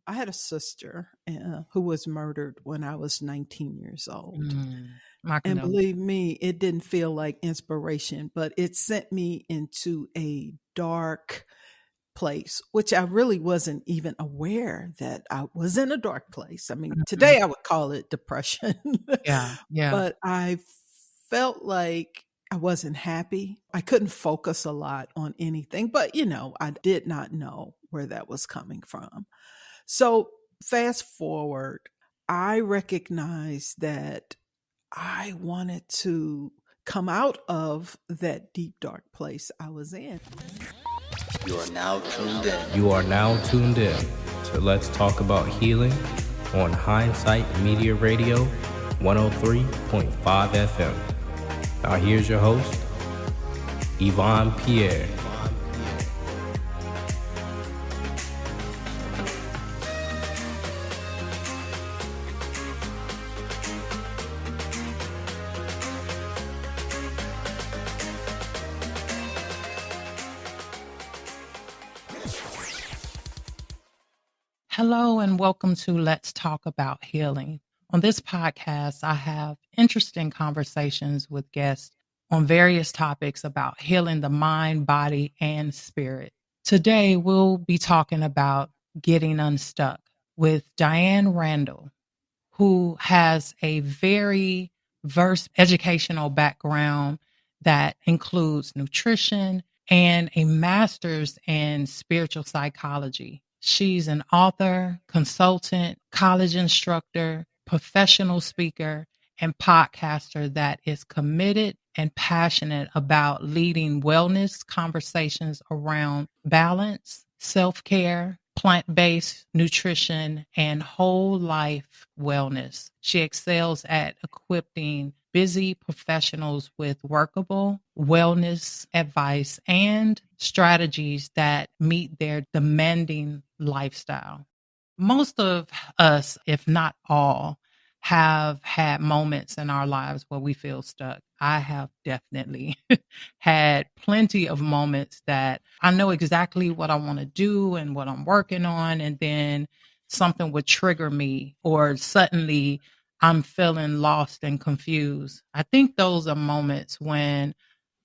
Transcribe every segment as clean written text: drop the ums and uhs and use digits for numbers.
I had a sister who was murdered when I was 19 years old. My And condolences. believe me, it didn't feel like inspiration, but it sent me into a dark place, which I really wasn't even aware that I was in a dark place. I mean, Mhm. today I would call it depression, Yeah, yeah. but I felt like I wasn't happy. I couldn't focus a lot on anything, but I did not know where that was coming from. So, fast forward, I recognized that I wanted to come out of that deep, dark place I was in. You are now tuned in. You are now tuned in to Let's Talk About Healing on Hindsight Media Radio 103.5 FM. Now here's your host, Yvonne Pierre. Hello and welcome to Let's Talk About Healing. On this podcast, I have interesting conversations with guests on various topics about healing the mind, body, and spirit. Today, we'll be talking about getting unstuck with Diane Randall, who has a very diverse educational background that includes nutrition and a master's in spiritual psychology. She's an author, consultant, college instructor, professional speaker, and podcaster that is committed and passionate about leading wellness conversations around balance, self-care, plant-based nutrition, and whole life wellness. She excels at equipping busy professionals with workable wellness advice and strategies that meet their demanding lifestyle. Most of us, if not all, have had moments in our lives where we feel stuck. I have definitely had plenty of moments that I know exactly what I want to do and what I'm working on, and then something would trigger me, or suddenly I'm feeling lost and confused. I think those are moments when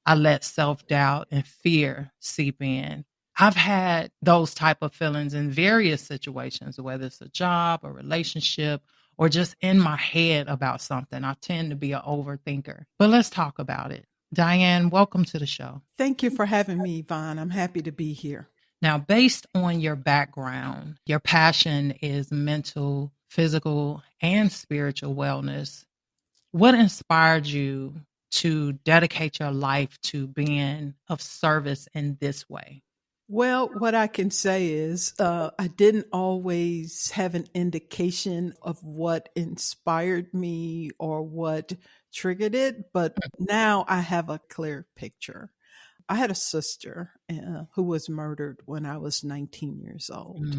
I let self-doubt and fear seep in. I've had those type of feelings in various situations, whether it's a job, a relationship, or just in my head about something. I tend to be an overthinker. But let's talk about it. Diane, welcome to the show. Thank you for having me, Yvonne. I'm happy to be here. Now, based on your background, your passion is mental, physical, and spiritual wellness. What inspired you to dedicate your life to being of service in this way? Well, what I can say is I didn't always have an indication of what inspired me or what triggered it, but now I have a clear picture. I had a sister who was murdered when I was 19 years old.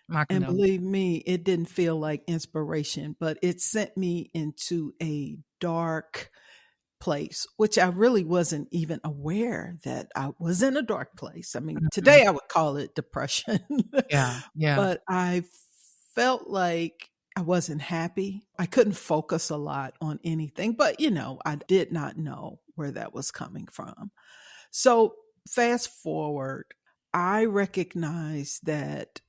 My And condolences. believe me, it didn't feel like inspiration, but it sent me into a dark place, which I really wasn't even aware that I was in a dark place. I mean, Mhm. today I would call it depression, Yeah, yeah. but I felt like I wasn't happy. I couldn't focus a lot on anything, but I did not know where that was coming from. So, fast forward, I recognized that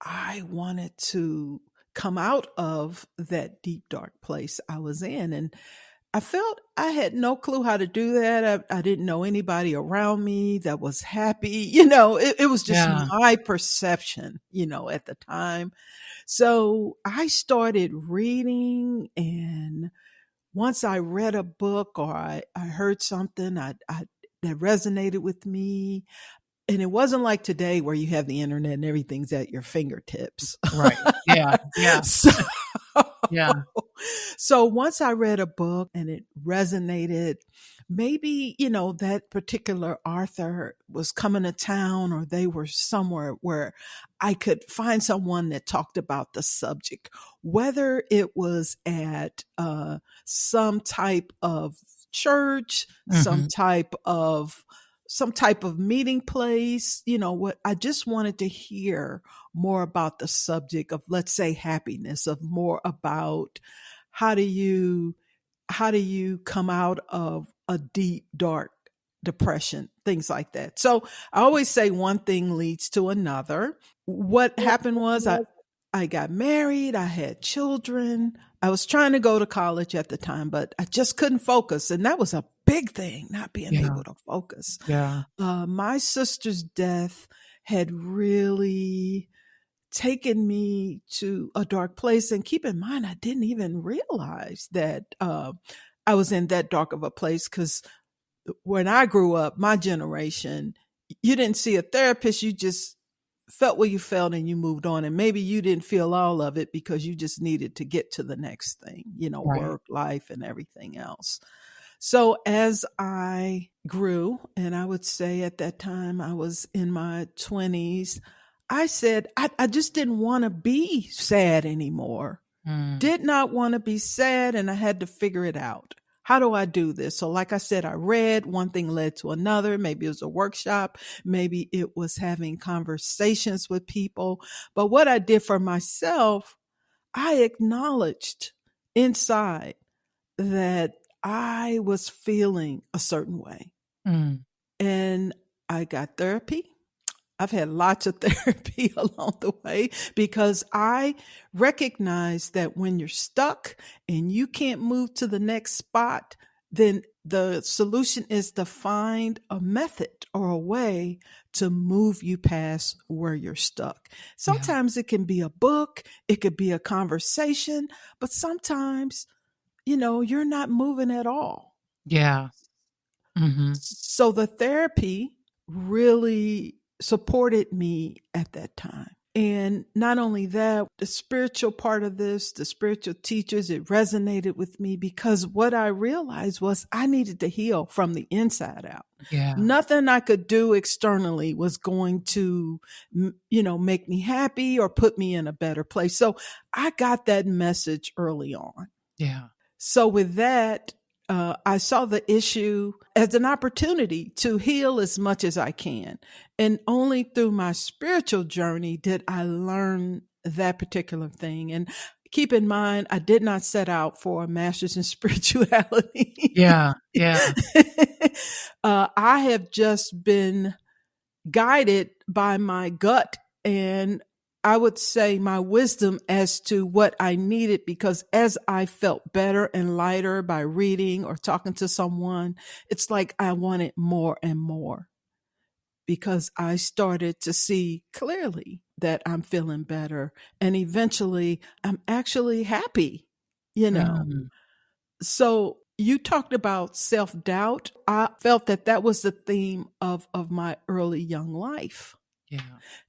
I wanted to come out of that deep, dark place I was in. And I felt I had no clue how to do that. I didn't know anybody around me that was happy. It was just Yeah. my perception, at the time. So I started reading, and once I read a book or I heard something that resonated with me, and it wasn't like today where you have the internet and everything's at your fingertips. Right. Yeah, yeah, so, yeah. so once I read a book and it resonated, maybe, that particular author was coming to town or they were somewhere where I could find someone that talked about the subject, whether it was at some type of church, some Mhm. type of some type of meeting place. What I just wanted to hear more about the subject of, let's say, happiness, of more about how do you come out of a deep, dark depression, things like that. So I always say one thing leads to another. What happened was I got married, I had children. I was trying to go to college at the time, but I just couldn't focus. And that was a big thing, not being Yeah. able to focus. Yeah. My sister's death had really taken me to a dark place. And keep in mind, I didn't even realize that I was in that dark of a place, because when I grew up, my generation, you didn't see a therapist. You just felt what you felt and you moved on. And maybe you didn't feel all of it because you just needed to get to the next thing, Right. work, life, and everything else. So as I grew, and I would say at that time I was in my 20s, I said, I just didn't want to be sad anymore. Did not want to be sad, and I had to figure it out. How do I do this? So like I said, I read, one thing led to another. Maybe it was a workshop. Maybe it was having conversations with people. But what I did for myself, I acknowledged inside that I was feeling a certain way. And I got therapy. I've had lots of therapy along the way, because I recognize that when you're stuck and you can't move to the next spot, then the solution is to find a method or a way to move you past where you're stuck. Sometimes it can be a book, it could be a conversation, but sometimes, you're not moving at all. Yeah. So the therapy really supported me at that time. And not only that, the spiritual part of this, the spiritual teachers, it resonated with me, because what I realized was I needed to heal from the inside out. Yeah. Nothing I could do externally was going to, make me happy or put me in a better place. So I got that message early on. Yeah. So with that, I saw the issue as an opportunity to heal as much as I can. And only through my spiritual journey did I learn that particular thing. And keep in mind, I did not set out for a master's in spirituality. Yeah. Yeah. I have just been guided by my gut, and I would say my wisdom as to what I needed, because as I felt better and lighter by reading or talking to someone, it's like I wanted more and more, because I started to see clearly that I'm feeling better. And eventually I'm actually happy, So you talked about self-doubt. I felt that was the theme of my early young life. Yeah.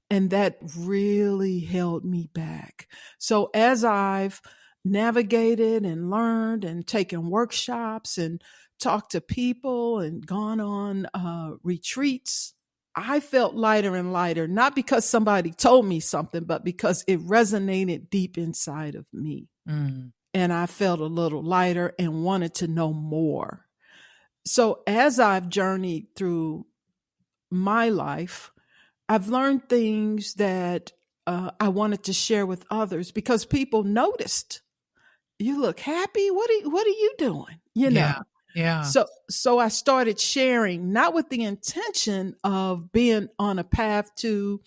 And that really held me back. So as I've navigated and learned and taken workshops and talked to people and gone on retreats, I felt lighter and lighter, not because somebody told me something, but because it resonated deep inside of me. And I felt a little lighter and wanted to know more. So as I've journeyed through my life, I've learned things that I wanted to share with others, because people noticed, you look happy. What are you doing? Yeah. So I started sharing, not with the intention of being on a path to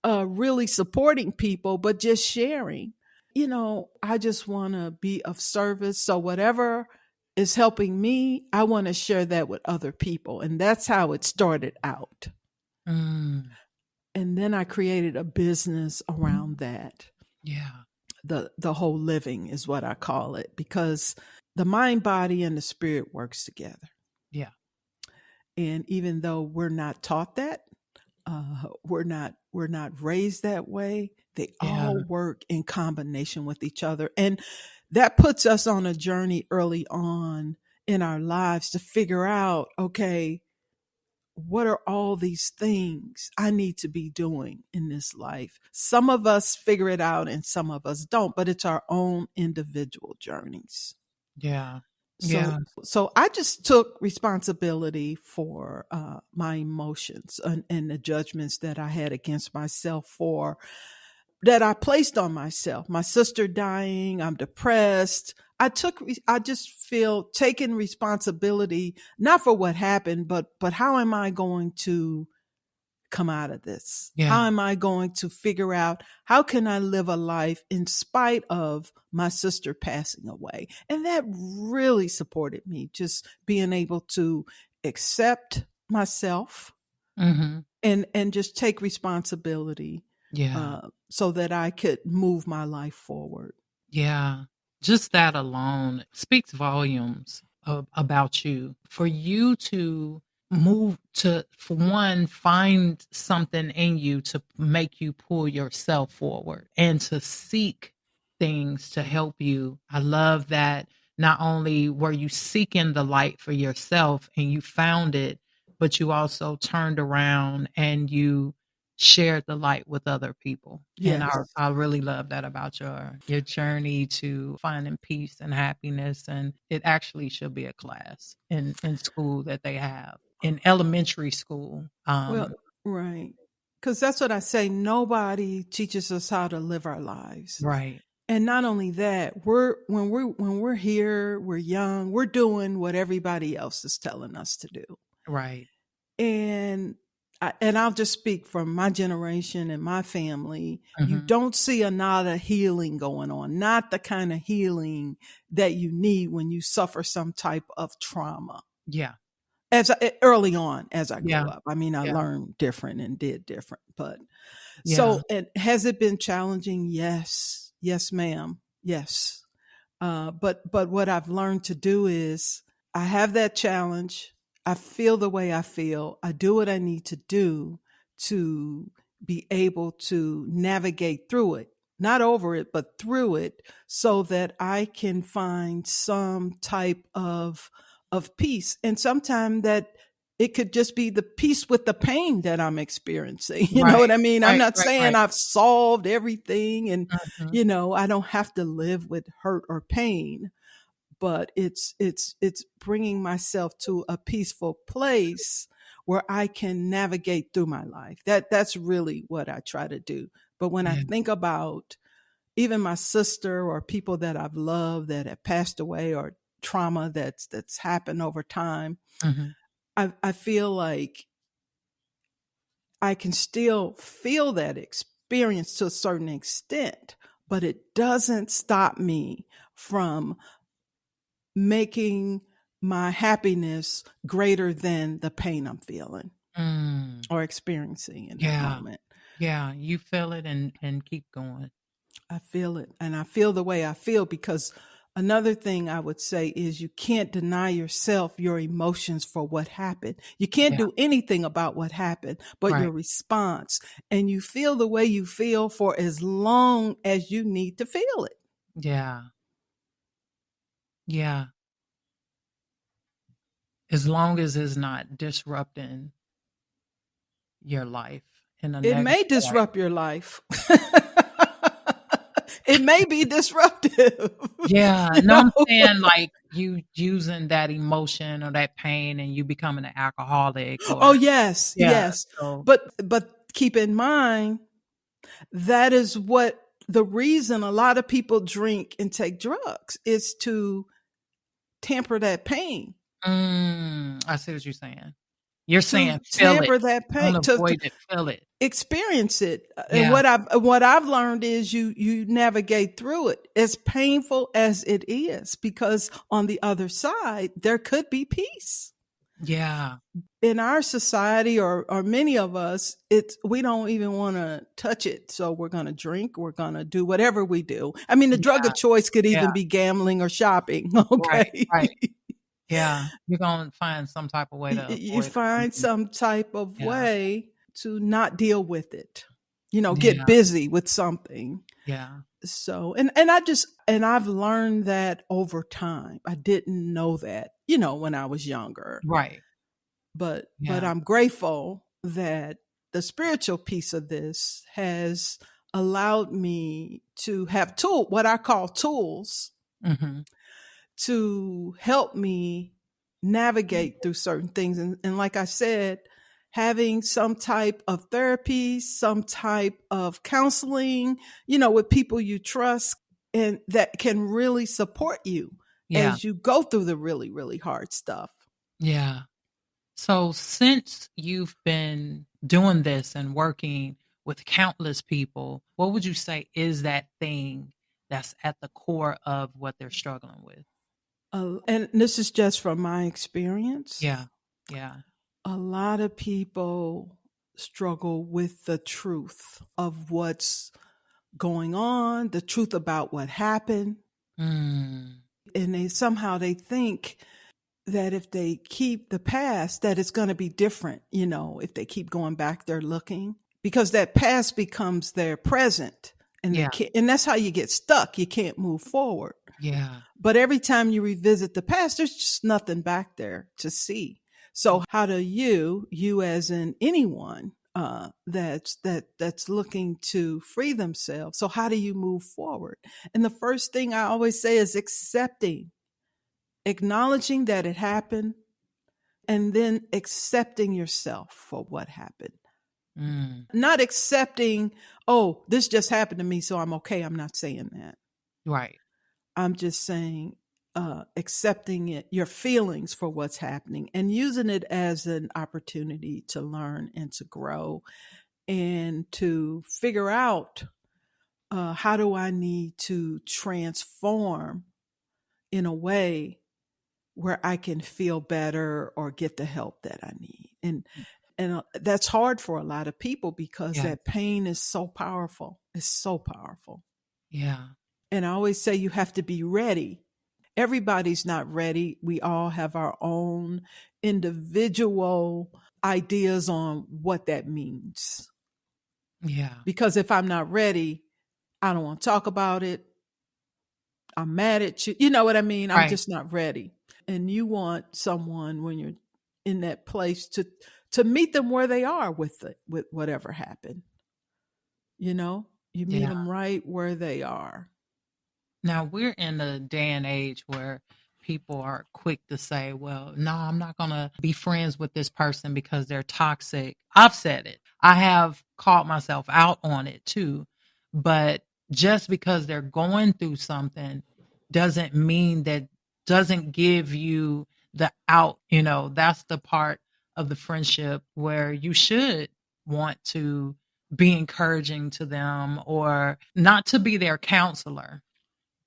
really supporting people, but just sharing. I just want to be of service. So whatever is helping me, I want to share that with other people. And that's how it started out. And then I created a business around that. Yeah. The whole living is what I call it, because the mind, body, and the spirit works together. Yeah. And even though we're not taught that, we're not raised that way, they all work in combination with each other. And that puts us on a journey early on in our lives to figure out, okay, what are all these things I need to be doing in this life? Some of us figure it out and some of us don't, but it's our own individual journeys. Yeah. So, Yeah. so I just took responsibility for my emotions and the judgments that I had against myself for that I placed on myself. My sister dying, I'm depressed. I just feel taking responsibility, not for what happened, but how am I going to come out of this? How Yeah. am I going to figure out how can I live a life in spite of my sister passing away? And that really supported me, just being able to accept myself Mm-hmm. and just take responsibility Yeah. so that I could move my life forward. Yeah. Just that alone speaks volumes about you. For you to move to, for one, find something in you to make you pull yourself forward and to seek things to help you. I love that not only were you seeking the light for yourself and you found it, but you also turned around and you shared the light with other people. And I, Yes. I really love that about your journey to finding peace and happiness. And it actually should be a class in school that they have in elementary school. Well, right. Because that's what I say. Nobody teaches us how to live our lives. Right, And not only that, when we're here, we're young, we're doing what everybody else is telling us to do. right. And I'll just speak from my generation and my family. You Hmm. don't see a lot of healing going on, not the kind of healing that you need when you suffer some type of trauma. Yeah, Early on, as I grew yeah, up, I mean, I yeah, learned different and did different, but yeah. so, and has it been challenging? Yes. Yes, ma'am. Yes. But what I've learned to do is I have that challenge. I feel the way I feel. I do what I need to do to be able to navigate through it, not over it, but through it so that I can find some type of peace. And sometimes that it could just be the peace with the pain that I'm experiencing. You know what Right, I mean? I'm right, not right, saying right. I've solved everything and Hmm. I don't have to live with hurt or pain, but it's bringing myself to a peaceful place where I can navigate through my life. That's really what I try to do. But when I Yeah. think about even my sister or people that I've loved that have passed away or trauma that's happened over time, Hmm. I feel like I can still feel that experience to a certain extent, but it doesn't stop me from making my happiness greater than the pain I'm feeling Mm. or experiencing in that Yeah, moment. yeah. You feel it and keep going. I feel it. And I feel the way I feel because another thing I would say is you can't deny yourself your emotions for what happened. You can't Yeah, do anything about what happened, but right. your response. And you feel the way you feel for as long as you need to feel it. Yeah, yeah. As long as it's not disrupting your life in a It negative may way. disrupt your life. It may be disruptive. Yeah, you no, know? I'm saying like you using that emotion or that pain and you becoming an alcoholic Oh or yes, yeah, yes. so But keep in mind that is what the reason a lot of people drink and take drugs is to tamper that pain. I see what you're saying. You're To saying feel it. tamper that pain, Don't to avoid it, feel it. experience it. And Yeah, what I've learned is you navigate through it as painful as it is, because on the other side there could be peace. yeah, In our society, or many of us, we don't even want to touch it. So we're going to drink, we're going to do whatever we do. I mean, the drug yeah, of choice could yeah. even be gambling or shopping. Right, Okay. right. Yeah, you're gonna find some type of way to You avoid it for a find minute. some type of Yeah, way to not deal with it, get yeah, busy with something. yeah. So, and I've learned that over time. I didn't know that, when I was younger, Right. but Yeah. I'm grateful that the spiritual piece of this has allowed me to have what I call tools Mhm. to help me navigate through certain things. And like I said, having some type of therapy, some type of counseling, with people you trust and that can really support you Yeah. as you go through the really, really hard stuff. Yeah. So since you've been doing this and working with countless people, what would you say is that thing that's at the core of what they're struggling with? And this is just from my experience. Yeah. Yeah. A lot of people struggle with the truth of what's going on, the truth about what happened. Mm. And they think that if they keep the past, that it's going to be different, if they keep going back there looking, because that past becomes their present, and Yeah. and that's how you get stuck. You can't move forward. Yeah. But every time you revisit the past, there's just nothing back there to see. So how do you as in anyone that's looking to free themselves, so how do you move forward? And the first thing I always say is acknowledging that it happened, and then accepting yourself for what happened. Mm. Not accepting, oh, this just happened to me, so I'm okay. I'm not saying that. Right. I'm just saying accepting your feelings for what's happening and using it as an opportunity to learn and to grow and to figure out how do I need to transform in a way where I can feel better or get the help that I need. And that's hard for a lot of people because Yeah. that pain is so powerful. It's so powerful. Yeah. And I always say you have to be ready. Everybody's not ready. We all have our own individual ideas on what that means. Yeah. Because if I'm not ready, I don't want to talk about it. I'm mad at you. You know what I mean? I'm Right. just not ready. And you want someone when you're in that place to meet them where they are with whatever happened. You meet Yeah. them right where they are. Now we're in a day and age where people are quick to say, well, no, I'm not going to be friends with this person because they're toxic. I've said it. I have called myself out on it too. But just because they're going through something doesn't mean doesn't give you the out. That's the part of the friendship where you should want to be encouraging to them, or not to be their counselor,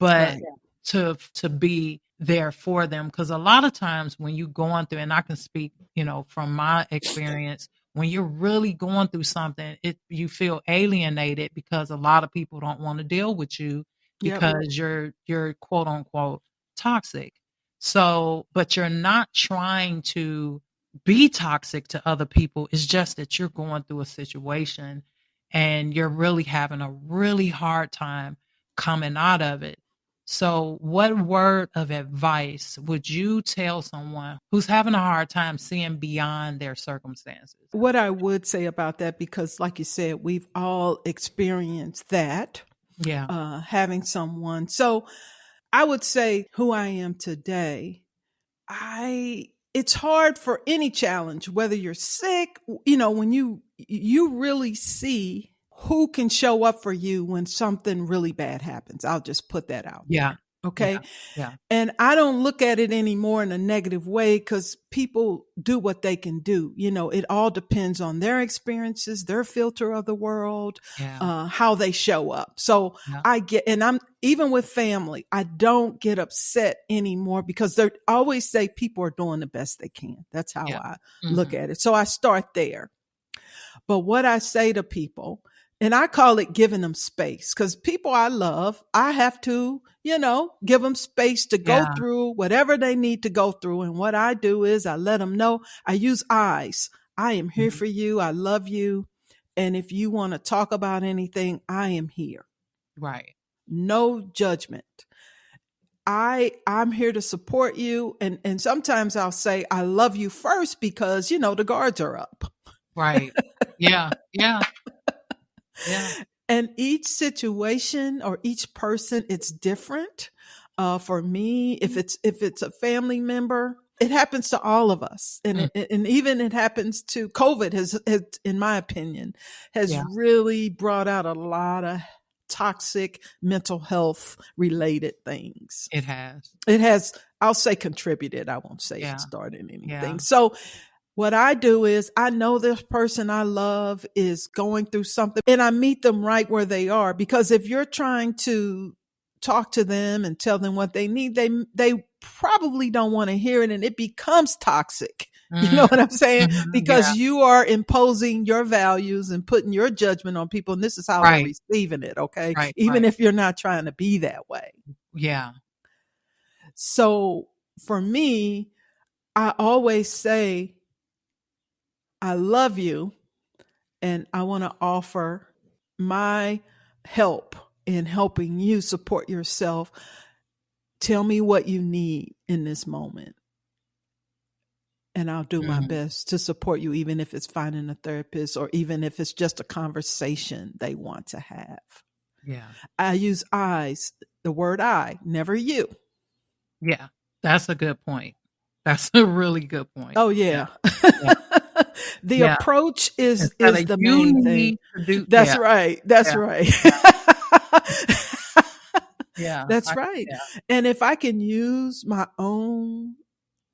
but Right. to be there for them. Because a lot of times when you're going through, and I can speak, from my experience, when you're really going through something, you feel alienated because a lot of people don't want to deal with you Yep. because you're quote unquote toxic. So, but you're not trying to be toxic to other people. It's just that you're going through a situation and you're really having a really hard time coming out of it. So, what word of advice would you tell someone who's having a hard time seeing beyond their circumstances? What I would say about that, because like you said, we've all experienced that, Yeah. having someone. So I would say who I am today, it's hard for any challenge, whether you're sick, when you really see who can show up for you when something really bad happens. I'll just put that out Yeah. there. Okay. Yeah. And I don't look at it anymore in a negative way, because people do what they can do. It all depends on their experiences, their filter of the world, Yeah. how they show up. So Yeah. and I'm even with family, I don't get upset anymore because they always say people are doing the best they can. That's how I look at it. So I start there. But what I say to people, and I call it giving them space, because people I love, I have to, give them space to go through whatever they need to go through. And what I do is I let them know, I use eyes. I am here for you. I love you. And if you want to talk about anything, I am here. Right. No judgment. I'm here to support you. And sometimes I'll say, I love you first because, the guards are up. Right. Yeah. Yeah. Yeah. And each situation or each person, it's different. For me, if it's a family member, it happens to all of us, and and even it happens to COVID has, in my opinion, has Yeah, really brought out a lot of toxic mental health related things. it has. It has, I'll say, contributed. I won't say it Yeah, started yeah. anything. So what I do is I know this person I love is going through something, and I meet them right where they are, because if you're trying to talk to them and tell them what they need, they probably don't want to hear it, and it becomes toxic. You know Mm, what I'm saying? Because yeah, you are imposing your values and putting your judgment on people, and this is how they're right, receiving it, okay? right, Even right. if you're not trying to be that way. Yeah. So for me, I always say, I love you, and I want to offer my help in helping you support yourself. Tell me what you need in this moment, and I'll do my Mm, best to support you, even if it's finding a therapist or even if it's just a conversation they want to have. yeah. I use I's, the word I, never you. Yeah. That's a good point. That's a really good point. Oh Yeah. yeah. Yeah. The Yeah. approach Instead is of the you main thing. need to do, That's yeah, right. That's yeah, right. yeah, yeah. That's right. Yeah, And if I can use my own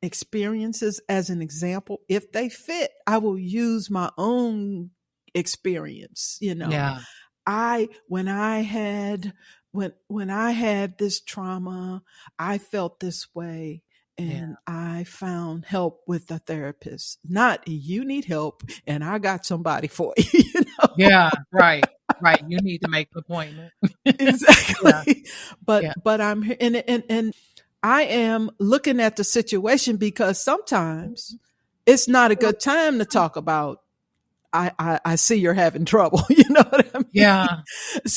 experiences as an example, if they fit, I will use my own experience. yeah, I when I had when I had this trauma, I felt this way, yeah, and I found help with a therapist. Not you need help and I got somebody for you, you know. yeah. Right, right. You need to make an appointment. Yeah, Exactly. yeah. But I'm here, and I am looking at the situation, because sometimes it's not a good time to talk about, I see you're having trouble. You know what I mean? Yeah,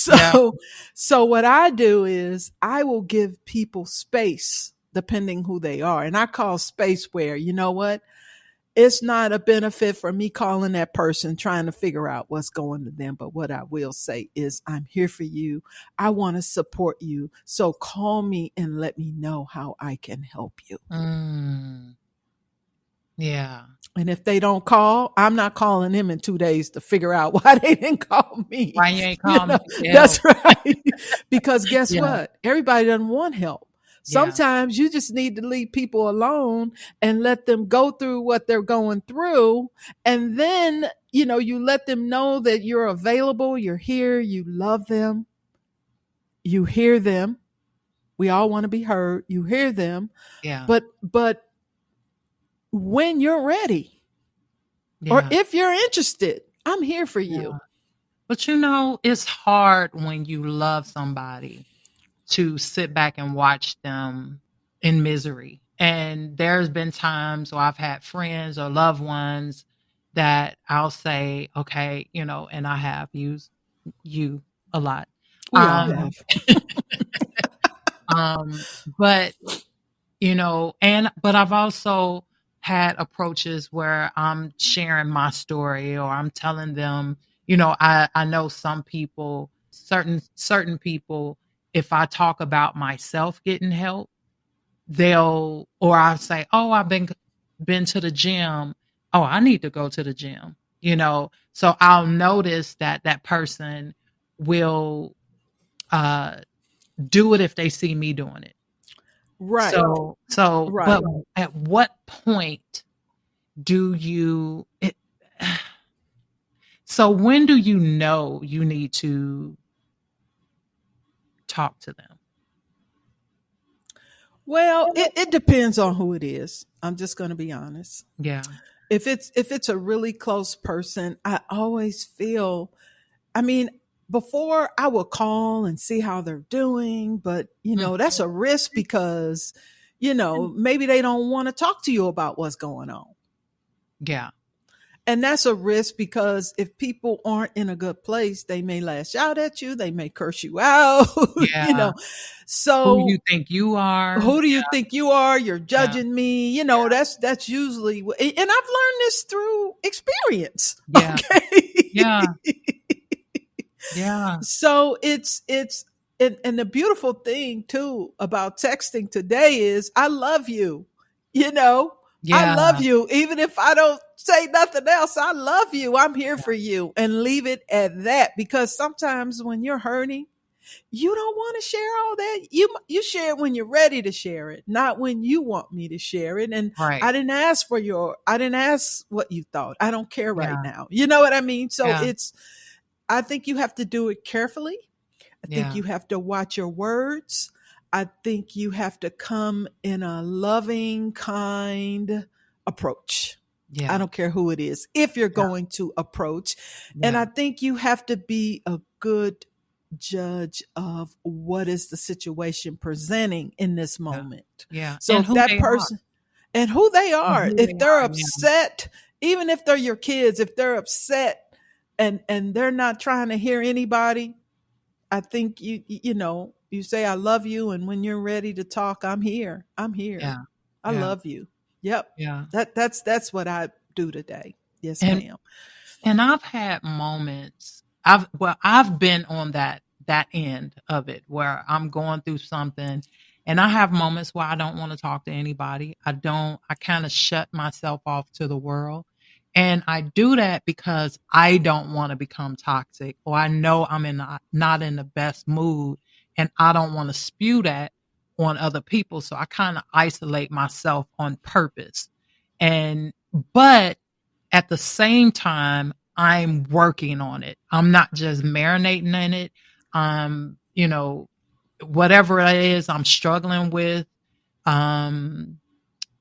yeah, So what I do is I will give people space depending who they are. And I call space where, you know what? It's not a benefit for me calling that person trying to figure out what's going to them. But what I will say is, I'm here for you. I want to support you. So call me and let me know how I can help you. mm, yeah. And if they don't call, I'm not calling them in 2 days to figure out why they didn't call me. Why you ain't You call me know, to get that's help? right. Because guess Yeah, what? Everybody doesn't want help. yeah, Sometimes you just need to leave people alone and let them go through what they're going through. And then, you let them know that you're available, you're here, you love them, you hear them. We all want to be heard. You hear them. yeah, But when you're ready, or yeah, if you're interested, I'm here for yeah. you. But it's hard when you love somebody to sit back and watch them in misery. And there's been times where I've had friends or loved ones that I'll say, okay, and I have used you a lot. We all Um, have. but but I've also had approaches where I'm sharing my story, or I'm telling them, I know some people, certain people, if I talk about myself getting help, or I'll say, oh, I've been to the gym. Oh, I need to go to the gym, so I'll notice that person will do it if they see me doing it. Right. But Right. at what point do so when do you know you need to talk to them? Well, it depends on who it is. I'm just going to be honest. Yeah. If it's a really close person, I always feel, I mean, before I will call and see how they're doing, but Mm. that's a risk, because maybe they don't want to talk to you about what's going on. Yeah. And that's a risk, because if people aren't in a good place, they may lash out at you, they may curse you out. Yeah. Who do you So think you are? who do you think you are? You're Yeah. judging me. That's usually, and I've learned this through experience. Yeah. Okay. Yeah. Yeah. So it's and the beautiful thing too about texting today is I love you. You know, I Yeah. love you. Even if I don't say nothing else, I love you. I'm here for you. And leave it at that. Because sometimes when you're hurting, you don't want to share all that. You share it when you're ready to share it, not when you want me to share it. And Right. I didn't ask what you thought. I don't care right Yeah. now. You know what I mean? So Yeah. I think you have to do it carefully. I think Yeah. you have to watch your words. I think you have to come in a loving, kind approach. I Yeah. don't care who it is, if you're Yeah. going to approach. And I Yeah. think you have to be a good judge of what is the situation presenting in this Yeah. moment. Yeah. So And if who that they are. person and who they And are, who they if they're are. Yeah. upset, even if they're your kids, if they're upset and they're not trying to hear anybody, I think you say I love you, and when you're ready to talk, I'm here. I'm here. Yeah. I Yeah. love you. Yep. Yeah. That's what I do today. Yes, And ma'am. And I've had moments. I've been on that end of it where I'm going through something and I have moments where I don't want to talk to anybody. I kind of shut myself off to the world. And I do that because I don't want to become toxic, or I know I'm not in the best mood and I don't want to spew that on other people. So I kind of isolate myself on purpose. And but at the same time, I'm working on it. I'm not just marinating in it. You know, whatever it is I'm struggling with, um,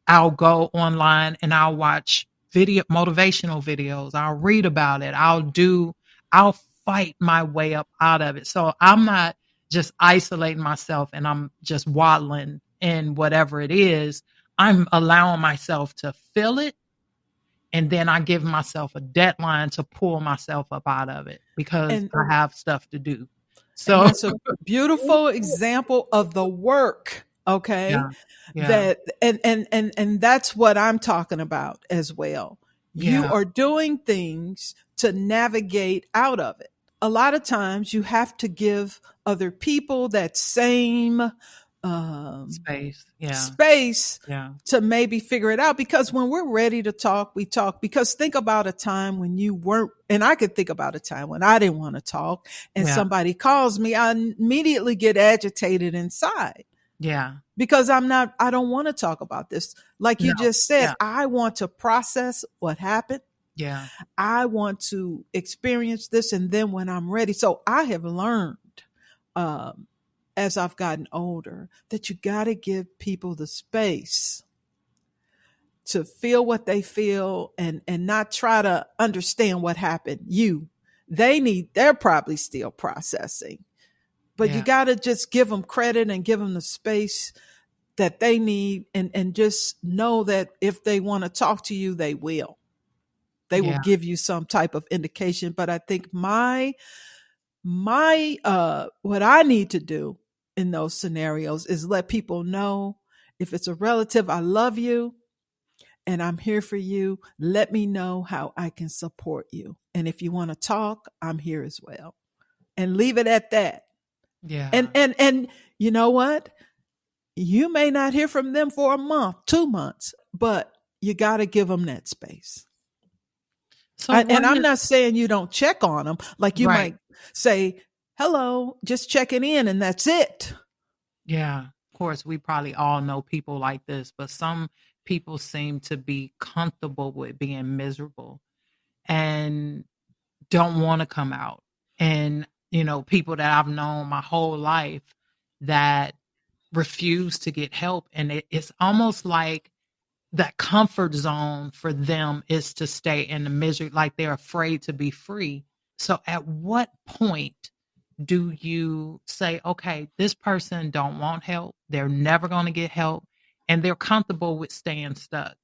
I'll go online and I'll watch motivational videos. I'll read about it. I'll fight my way up out of it. So I'm not just isolating myself and I'm just waddling in whatever it is. I'm allowing myself to feel it, and then I give myself a deadline to pull myself up out of it because And I have stuff to do. and So that's a beautiful example of the work, okay? yeah, yeah, That and that's what I'm talking about as well. You yeah, are doing things to navigate out of it. A lot of times you have to give other people that same um, space. Yeah, space yeah, to maybe figure it out, because when we're ready to talk, we talk. Because think about a time when you weren't, and I could think about a time when I didn't want to talk and yeah, somebody calls me, I immediately get agitated inside yeah. because I don't want to talk about this. Like you No, just said, yeah, I want to process what happened. yeah, I want to experience this. And then when I'm ready, so I have learned, um, as I've gotten older, that you got to give people the space to feel what they feel and not try to understand what happened. They're probably still processing, but you yeah, got to just give them credit and give them the space that they need, and just know that if they want to talk to you, they will yeah, give you some type of indication. But I think my what I need to do in those scenarios is let people know, if it's a relative, I love you and I'm here for you. Let me know how I can support you. And if you want to talk, I'm here as well. And leave it at that. yeah. And you know what? You may not hear from them for a month, 2 months, but you got to give them that space. So what And I'm is not saying you don't check on them. Like you right? might say, hello, just checking in, and that's it. Yeah. Of course, we probably all know people like this, but some people seem to be comfortable with being miserable and don't want to come out. And, people that I've known my whole life that refuse to get help. And it's almost like that comfort zone for them is to stay in the misery, like they're afraid to be free. So at what point do you say, okay, this person don't want help, they're never going to get help, and they're comfortable with staying stuck?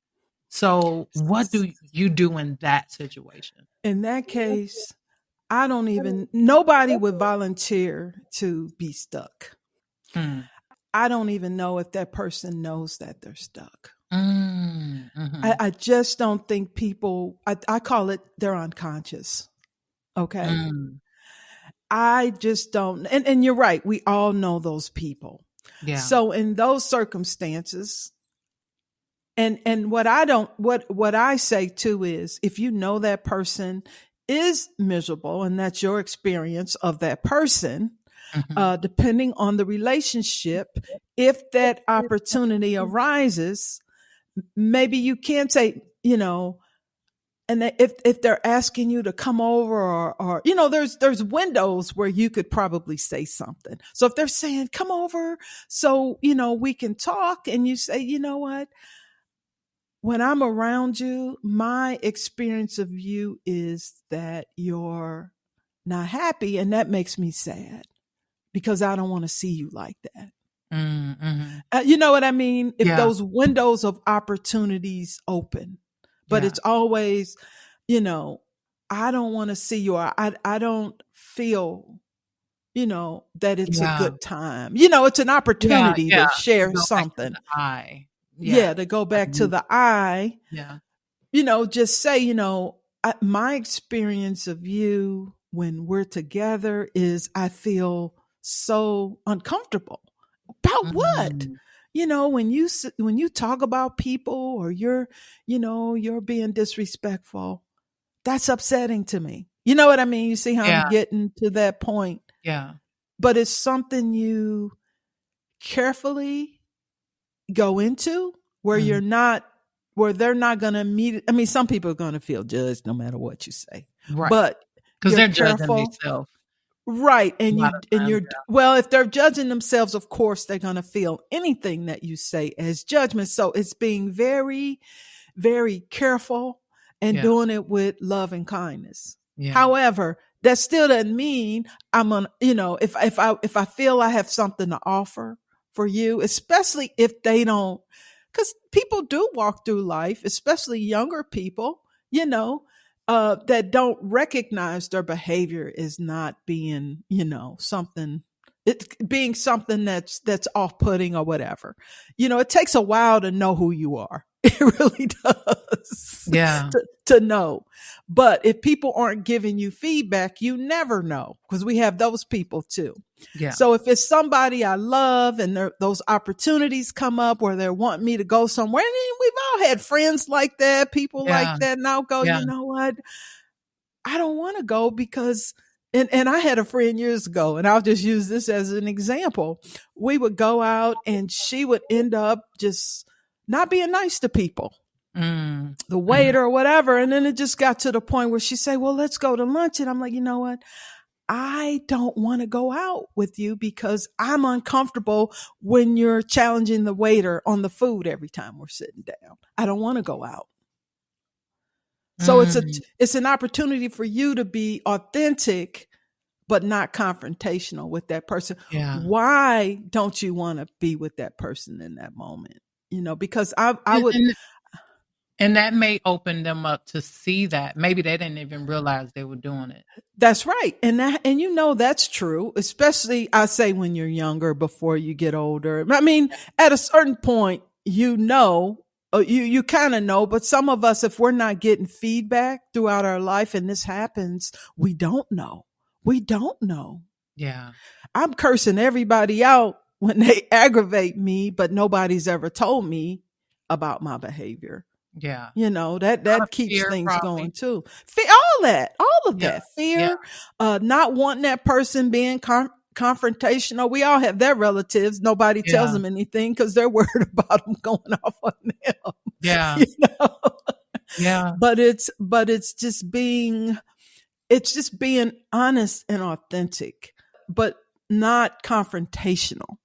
So what do you do in that situation? In that case, nobody would volunteer to be stuck. Mm. I don't even know if that person knows that they're stuck. Mm. Mhm. I just don't think I call it they're unconscious. Okay. Mm. I just don't. And you're right. We all know those people. Yeah. So in those circumstances, and what I say too is, if you know that person is miserable and that's your experience of that person, depending on the relationship, if that opportunity arises, maybe you can say, and if they're asking you to come over, or there's windows where you could probably say something. So if they're saying come over so we can talk, and you say, you know what, when I'm around you, my experience of you is that you're not happy, and that makes me sad because I don't want to see you like that. You know what I mean? If those windows of opportunities open, but it's always, I don't want to see you, or I don't feel, that it's a good time. It's an opportunity to share something. To go back to the I. Just say, my experience of you when we're together is I feel so uncomfortable. About what? When you talk about people, or you're being disrespectful, that's upsetting to me. You know what I mean? You see how I'm getting to that point? Yeah. But it's something you carefully go into where where they're not going to meet. I mean, some people are going to feel judged no matter what you say, right? But because they're judging themselves. Right. And if they're judging themselves, of course, they're going to feel anything that you say as judgment. So it's being very, very careful and doing it with love and kindness. However, that still doesn't mean I'm on, if I feel I have something to offer for you, especially if they don't, because people do walk through life, especially younger people, that don't recognize their behavior is not being, something, it's being something that's off-putting or whatever. It takes a while to know who you are. It really does. Yeah. To know. But if people aren't giving you feedback, you never know, because we have those people too. Yeah. So if it's somebody I love and those opportunities come up where they want me to go somewhere, and we've all had friends like that, people like that, and I'll go, you know what? I don't want to go because, and I had a friend years ago, and I'll just use this as an example. We would go out and she would end up just not being nice to people, the waiter or whatever. And then it just got to the point where she said, well, let's go to lunch. And I'm like, you know what? I don't want to go out with you because I'm uncomfortable when you're challenging the waiter on the food every time we're sitting down. I don't want to go out. So it's an opportunity for you to be authentic, but not confrontational with that person. Yeah. Why don't you want to be with that person in that moment? Because I would. And that may open them up to see that. Maybe they didn't even realize they were doing it. That's right. And that's true, especially I say when you're younger, before you get older. I mean, at a certain point, you kind of know, but some of us, if we're not getting feedback throughout our life and this happens, we don't know. Yeah. I'm cursing everybody out when they aggravate me, but nobody's ever told me about my behavior. Yeah. That keeps things going too. All of that fear, not wanting that person being confrontational. We all have their relatives. Nobody tells them anything because they're worried about them going off on them. Yeah. Yeah. But it's just being honest and authentic, but not confrontational.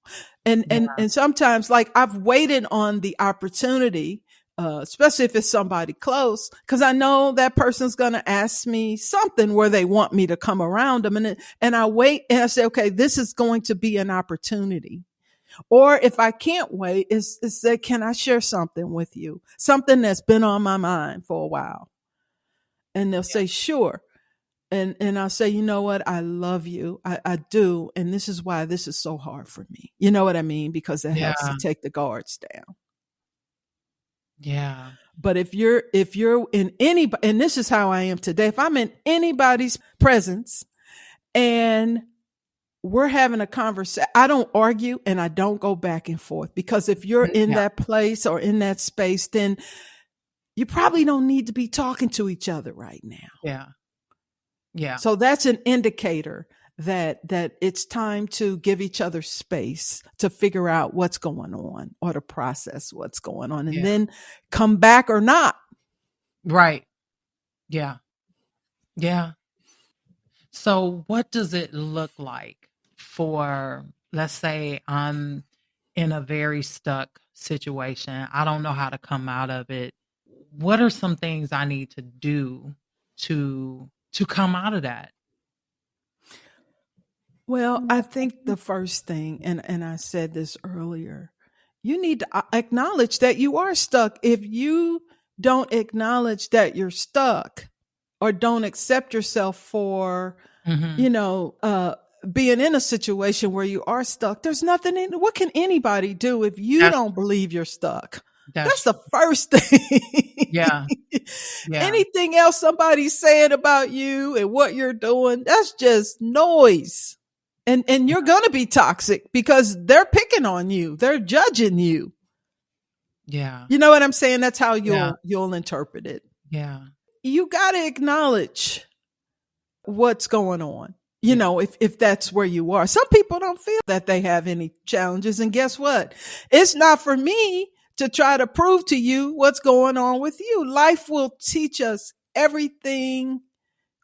And sometimes, like, I've waited on the opportunity, especially if it's somebody close, because I know that person's going to ask me something where they want me to come around them. And I wait and I say, okay, this is going to be an opportunity. Or if I can't wait, is say, can I share something with you? Something that's been on my mind for a while. And they'll say, sure. And I'll say, you know what? I love you. I do. And this is why this is so hard for me. You know what I mean? Because it helps to take the guards down. Yeah. But if you're in anybody, and this is how I am today, if I'm in anybody's presence and we're having a conversation. I don't argue and I don't go back and forth, because if you're in that place or in that space, then you probably don't need to be talking to each other right now. Yeah. Yeah. So that's an indicator that it's time to give each other space to figure out what's going on or to process what's going on, and then come back or not. Right. Yeah. Yeah. So what does it look like for, let's say I'm in a very stuck situation. I don't know how to come out of it. What are some things I need to do to come out of that? Well, I think the first thing, and I said this earlier, you need to acknowledge that you are stuck. If you don't acknowledge that you're stuck, or don't accept yourself for, being in a situation where you are stuck, there's nothing what can anybody do if you don't believe you're stuck? That's the first thing. Yeah. Anything else somebody's saying about you and what you're doing, that's just noise. And you're going to be toxic because they're picking on you. They're judging you. Yeah. You know what I'm saying? That's how you'll interpret it. Yeah. You got to acknowledge what's going on. You know, if that's where you are. Some people don't feel that they have any challenges. And guess what? It's not for me to try to prove to you what's going on with you. Life will teach us everything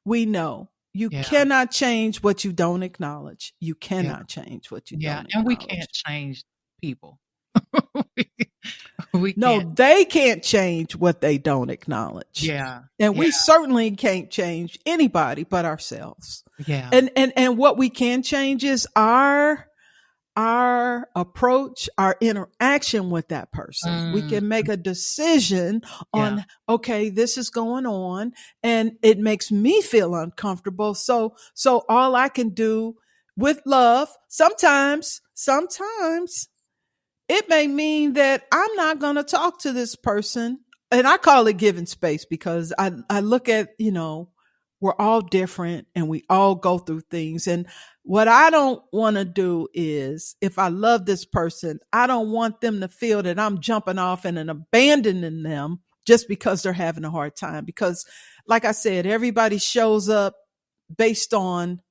we know. You cannot change what you don't acknowledge. You cannot change what you don't acknowledge. And we can't change people. They can't change what they don't acknowledge. Yeah. And we certainly can't change anybody but ourselves. Yeah. And what we can change is our approach, our interaction with that person. We can make a decision on, okay, this is going on and it makes me feel uncomfortable. So all I can do with love, sometimes it may mean that I'm not going to talk to this person. And I call it giving space, because I look at, we're all different and we all go through things. And what I don't want to do is, if I love this person, I don't want them to feel that I'm jumping off and abandoning them just because they're having a hard time. Because like I said, everybody shows up based on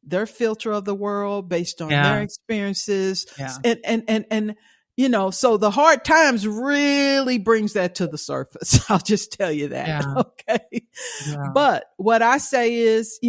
their filter of the world, based on their experiences. And so the hard times really brings that to the surface. I'll just tell you that. Yeah. Okay. Yeah. But what I say is,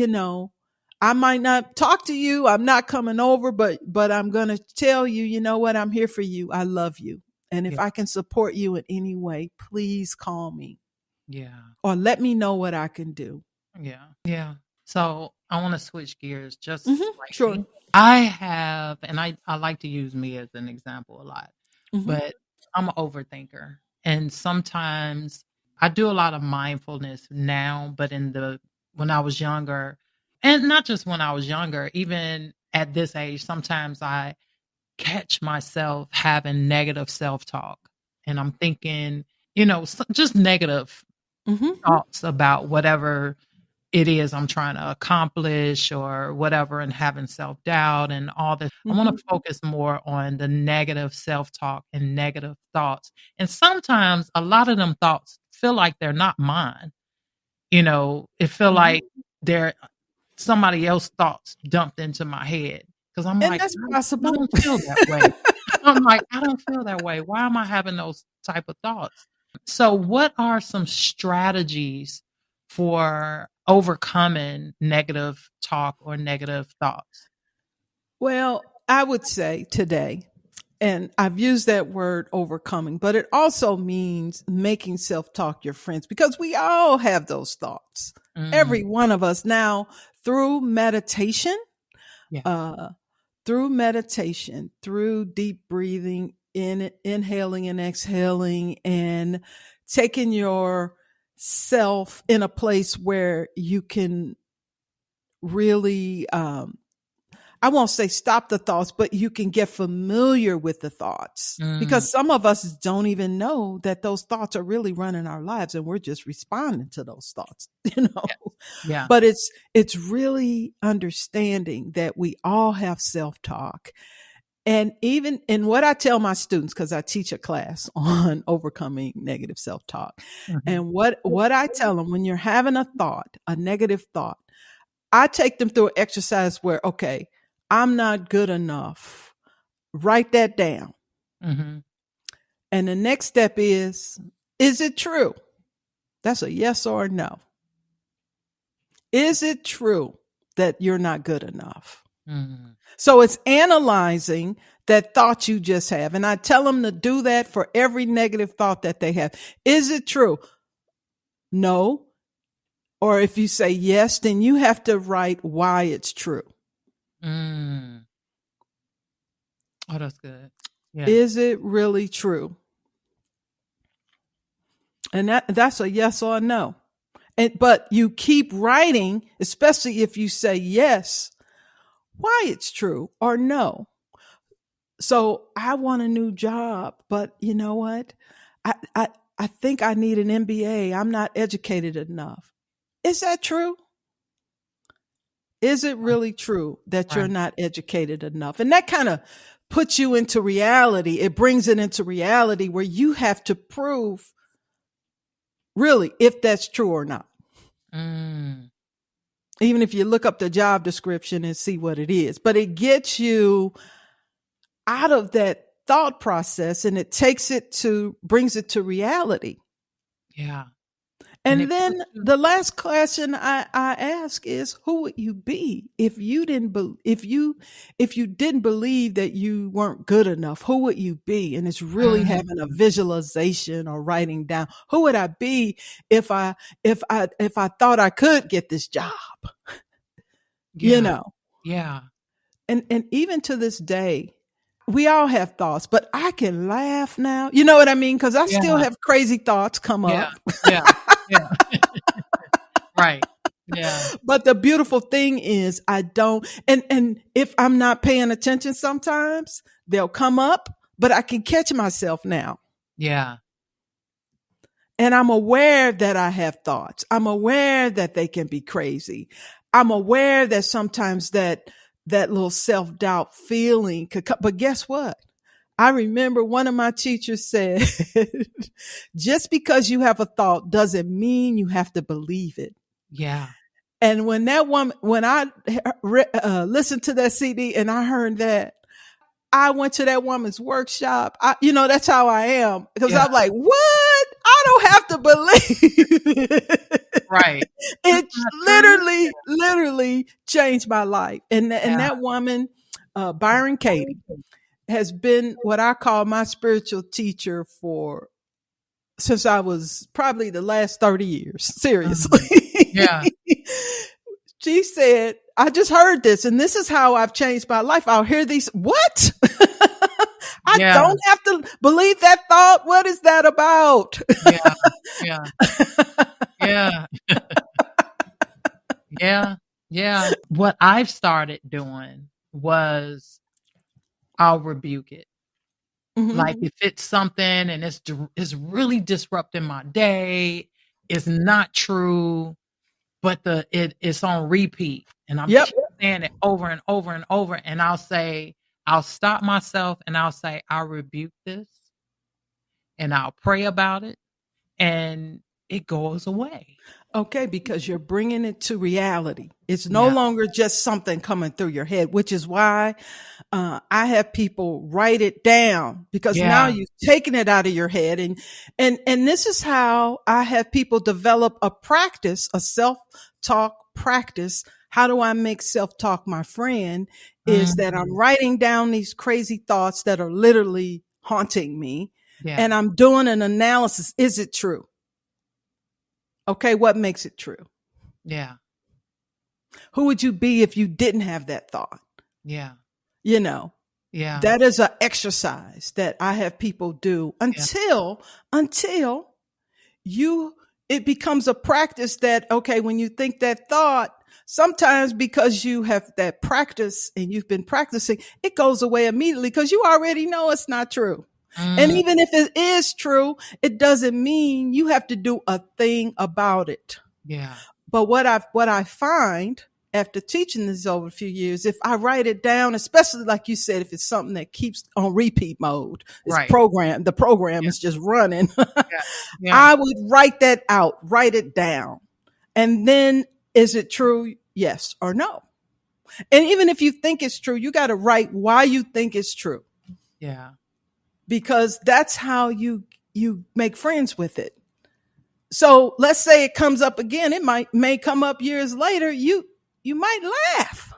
I might not talk to you. I'm not coming over, but I'm going to tell you, you know what? I'm here for you. I love you. And if I can support you in any way, please call me. Yeah. Or let me know what I can do. Yeah. Yeah. So I want to switch gears just sure. I have, and I like to use me as an example a lot, but I'm an overthinker. And sometimes I do a lot of mindfulness now, but when I was younger, and not just when I was younger, even at this age, sometimes I catch myself having negative self-talk, and I'm thinking, just negative thoughts about whatever it is I'm trying to accomplish or whatever, and having self-doubt and all this. I want to focus more on the negative self-talk and negative thoughts. And sometimes a lot of them thoughts feel like they're not mine. It feel like they're somebody else's thoughts dumped into my head. Because I'm like, that's possible. I don't feel that way. I'm like, I don't feel that way. Why am I having those type of thoughts? So what are some strategies for overcoming negative talk or negative thoughts? Well, I would say today, and I've used that word overcoming, but it also means making self-talk your friends, because we all have those thoughts. Every one of us. Now, through meditation, through deep breathing, inhaling and exhaling, and taking yourself in a place where you can really, I won't say stop the thoughts, but you can get familiar with the thoughts, because some of us don't even know that those thoughts are really running our lives, and we're just responding to those thoughts, Yeah. But it's really understanding that we all have self-talk. And even in what I tell my students, because I teach a class on overcoming negative self-talk, and what I tell them, when you're having a thought, a negative thought, I take them through an exercise where, okay, I'm not good enough. Write that down. And the next step is it true? That's a yes or a no. Is it true that you're not good enough? So it's analyzing that thought you just have. And I tell them to do that for every negative thought that they have. Is it true? No. Or if you say yes, then you have to write why it's true. Oh, that's good. Yeah. Is it really true? And that's a yes or a no. But you keep writing, especially if you say yes, why it's true or no. So I want a new job, but you know what? I think I need an MBA. I'm not educated enough. Is that true? Is it really true that you're not educated enough? And that kind of puts you into reality. It brings it into reality where you have to prove really if that's true or not. Even if you look up the job description and see what it is, but it gets you out of that thought process and it brings it to reality. Yeah. And then the last question I ask is, who would you be if you didn't believe that you weren't good enough? Who would you be? And it's really having a visualization or writing down, who would I be if I thought I could get this job? Yeah. And even to this day, we all have thoughts, but I can laugh now. You know what I mean? Because I still have crazy thoughts come up. Yeah. Right. Yeah. But the beautiful thing is I don't, and if I'm not paying attention, sometimes they'll come up, but I can catch myself now. Yeah. And I'm aware that I have thoughts. I'm aware that they can be crazy. I'm aware that sometimes that little self-doubt feeling could come. But guess what? I remember one of my teachers said, just because you have a thought doesn't mean you have to believe it. Yeah. And when I listened to that CD and I heard that, I went to that woman's workshop. That's how I am. Because I'm like, what? I don't have to believe it. Right. It literally changed my life. And that woman, Byron Katie, has been what I call my spiritual teacher since I was probably the last 30 years. Seriously. Yeah. She said, I just heard this and this is how I've changed my life. I'll hear these. What? I don't have to believe that thought. What is that about? Yeah. What I've started doing was I'll rebuke it. Like if it's something and it's really disrupting my day, it's not true, but it's on repeat. And I'm keep saying it over and over and over. And I'll stop myself and I'll say, I'll rebuke this and I'll pray about it and it goes away. Okay, because you're bringing it to reality. It's no longer just something coming through your head, which is why I have people write it down, because now you've taken it out of your head. And this is how I have people develop a practice, a self-talk practice. How do I make self-talk my friend? Is that I'm writing down these crazy thoughts that are literally haunting me. And I'm doing an analysis. Is it true? Okay, what makes it true? Yeah. Who would you be if you didn't have that thought? Yeah. That is an exercise that I have people do until it becomes a practice that, okay, when you think that thought, Sometimes because you have that practice and you've been practicing, it goes away immediately because you already know it's not true. And Mm, even if it is true, it doesn't mean you have to do a thing about it. yeah. But what I find after teaching this over a few years, if I write it down, especially like you said, if it's something that keeps on repeat mode, it's Right. programmed, the program Yeah. is just running. Yeah. Yeah. I would write that out, write it down. And then is it true? Yes or no? And even if you think it's true, you got to write why you think it's true, Yeah. because that's how you make friends with it. So let's say it comes up again. It may come up years later. You might laugh.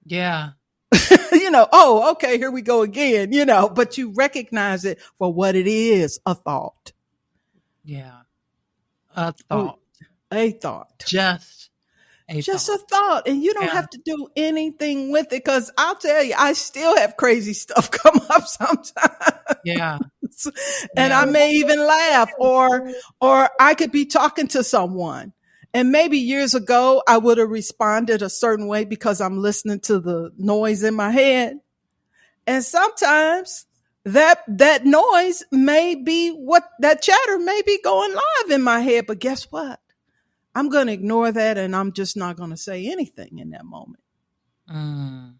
Yeah. Oh, okay, here we go again, but you recognize it for what it is, a thought. Yeah. A Oh, thought. a thought. Just a Just thought. a thought. And you don't Yeah. have to do anything with it, because I'll tell you, I still have crazy stuff come up sometimes. Yeah. And Yeah. I may even laugh, or I could be talking to someone. And maybe years ago, I would have responded a certain way because I'm listening to the noise in my head. And sometimes that noise may be that chatter may be going live in my head. But guess what? I'm going to ignore that, and I'm just not going to say anything in that moment. Mm.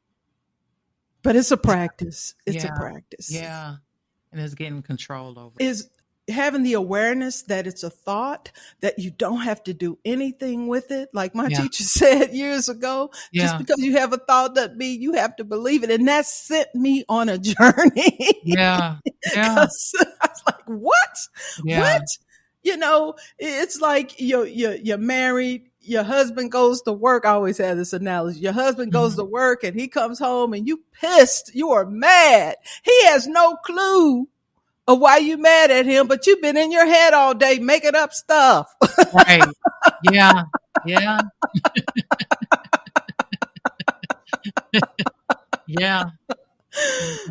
But it's a practice. It's a Yeah. practice. Yeah. And it's getting control over it. Is having the awareness that it's a thought, that you don't have to do anything with it. Like my Yeah. teacher said years ago, just Yeah. because you have a thought doesn't mean you have to believe it. And that sent me on a journey. Yeah. Yeah. 'Cause I was like, what? Yeah. What? It's like you're married, your husband goes to work. I always have this analogy. Your husband goes Mhm. to work and he comes home and you pissed, you are mad. He has no clue of why you mad at him, but you've been in your head all day making up stuff. Right. Yeah. Yeah. Yeah.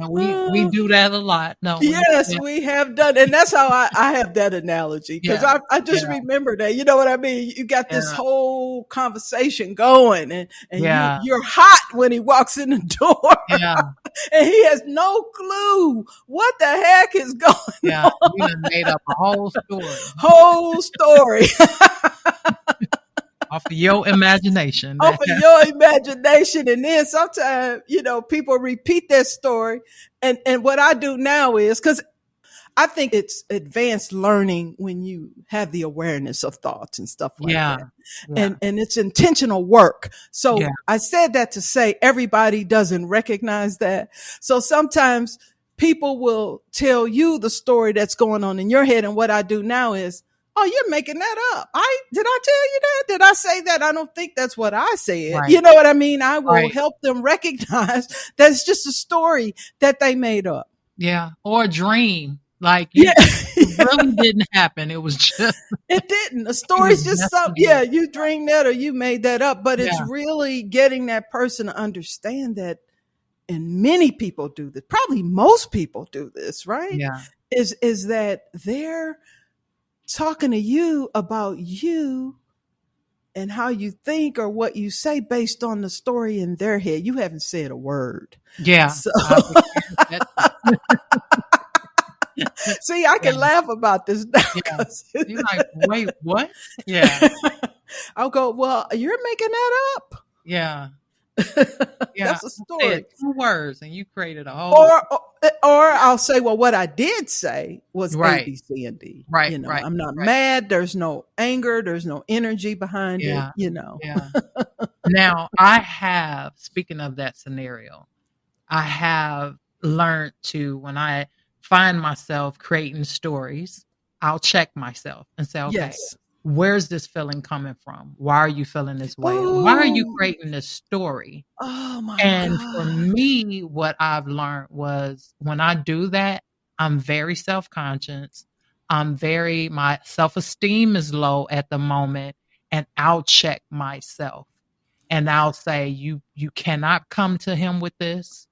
And we do that a lot. No. Yes, Yeah. we have done. And that's how I have that analogy. Because Yeah. I just Yeah. remember that. You know what I mean? You got this Yeah. whole conversation going, and Yeah. you're hot when he walks in the door. Yeah. And he has no clue what the heck is going Yeah. on. You done made up a whole story Whole story. off of your imagination. Off of your imagination. And then sometimes, people repeat that story. And what I do now is, because I think it's advanced learning when you have the awareness of thoughts and stuff like Yeah. that. Yeah. And it's intentional work. So Yeah. I said that to say everybody doesn't recognize that. So sometimes people will tell you the story that's going on in your head. And what I do now is, oh, you're making that up. Did I tell you that? Did I say that? I don't think that's what I said. Right. You know what I mean? I will Right. help them recognize that it's just a story that they made up. Yeah. Or a dream. Like Yeah. it really didn't happen. It was just It didn't. A story's was just nothing. something. Yeah, you dreamed that or you made that up. But it's Yeah. really getting that person to understand that, and many people do this. Probably most people do this, right? Yeah. Is that they're talking to you about you and how you think or what you say based on the story in their head. You haven't said a word. Yeah. So I've experienced that. see, I can Yeah. laugh about this now. Yeah. 'Cause You're like, wait, what? Yeah. I'll go, well, you're making that up. Yeah. Yeah. That's a I story. said 2 words and you created a whole Or I'll say, well, what I did say was Right. A, B, C, and D. Right, right, I'm not right. mad. There's no anger. There's no energy behind Yeah. it. Yeah. Now, I have, speaking of that scenario, I have learned to, when I find myself creating stories, I'll check myself and say, okay, Yes. where's this feeling coming from? Why are you feeling this way? Why are you Ooh. creating this story? Oh my And God. for me, what I've learned was when I do that, I'm very self-conscious. My self-esteem is low at the moment, and I'll check myself and I'll say, you cannot come to him with this